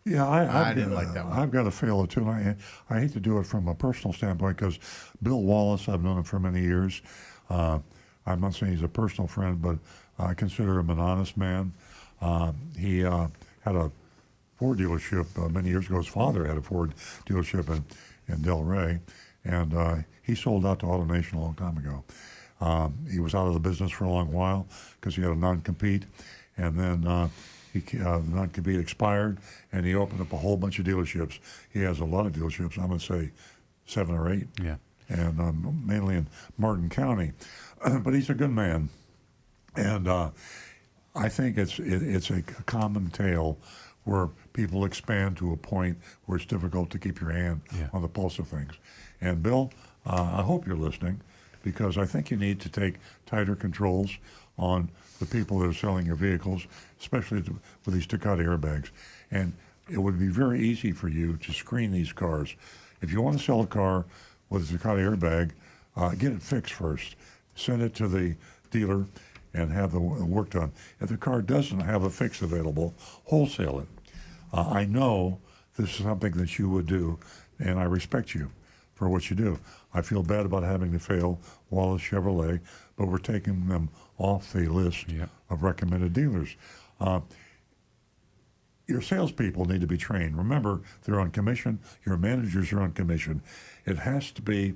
Yeah, I didn't like that one. I've got to fail it too. I hate to do it from a personal standpoint because Bill Wallace, I've known him for many years. I'm not saying he's a personal friend, but I consider him an honest man. He had a Ford dealership many years ago. His father had a Ford dealership in Delray, and he sold out to AutoNation a long time ago. He was out of the business for a long while because he had a non-compete, and then the non-compete expired, and he opened up a whole bunch of dealerships. He has a lot of dealerships. I'm going to say 7 or 8, and mainly in Martin County. But he's a good man, and I think it's a common tale where people expand to a point where it's difficult to keep your hand on the pulse of things. And Bill, I hope you're listening, because I think you need to take tighter controls on the people that are selling your vehicles, especially with these Takata airbags. And it would be very easy for you to screen these cars. If you want to sell a car with a Takata airbag, get it fixed first. Send it to the dealer and have the work done. If the car doesn't have a fix available, wholesale it. I know this is something that you would do, and I respect you for what you do. I feel bad about having to fail Wallace Chevrolet, but we're taking them off the list of recommended dealers. Your salespeople need to be trained. Remember, they're on commission. Your managers are on commission. It has to be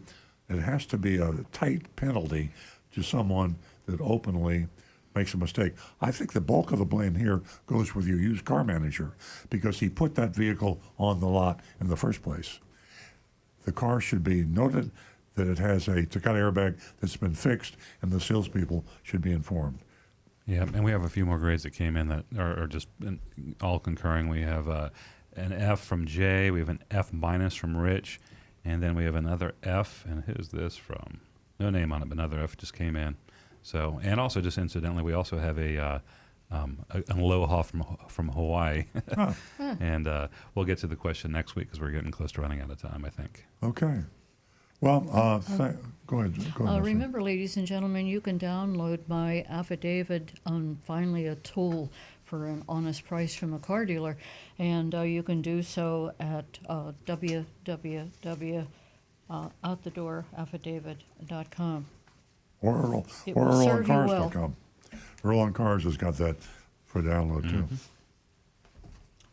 a tight penalty to someone that openly makes a mistake. I think the bulk of the blame here goes with your used car manager, because he put that vehicle on the lot in the first place. The car should be noted that it has a Takata airbag that's been fixed, and the salespeople should be informed. Yeah, and we have a few more grades that came in that are just all concurring. We have an F from Jay, we have an F minus from Rich, and then we have another F, and who's this from? No name on it, but another F just came in. So, and also just incidentally, we also have an aloha from Hawaii, and we'll get to the question next week because we're getting close to running out of time, I think. Okay. Well, go ahead. Go ahead. Remember, ladies and gentlemen, you can download my affidavit on finally a tool for an honest price from a car dealer, and you can do so at www.outthedooraffidavit.com. Or Earl, It or will serve you well. EarlOnCars.com. Earl on Cars has got that for download too.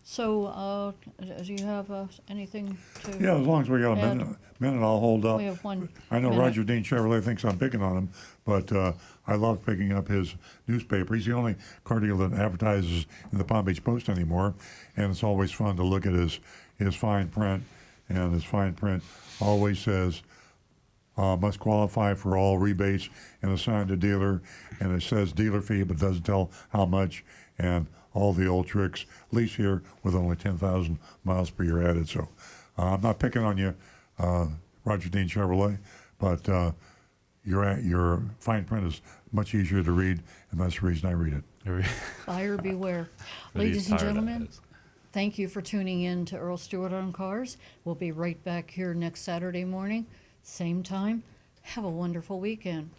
So, do you have anything to Yeah, as long as we got a add? minute, I'll hold up. We have 1 I know minute. Roger Dean Chevrolet thinks I'm picking on him, but I love picking up his newspaper. He's the only car dealer that advertises in the Palm Beach Post anymore, and it's always fun to look at his fine print. And his fine print always says, must qualify for all rebates and assigned to dealer, and it says dealer fee, but doesn't tell how much, and all the old tricks. Lease here with only 10,000 miles per year added. So I'm not picking on you, Roger Dean Chevrolet, but your fine print is much easier to read, and that's the reason I read it. Buyer beware. Ladies and gentlemen, thank you for tuning in to Earl Stewart on Cars. We'll be right back here next Saturday morning, same time. Have a wonderful weekend.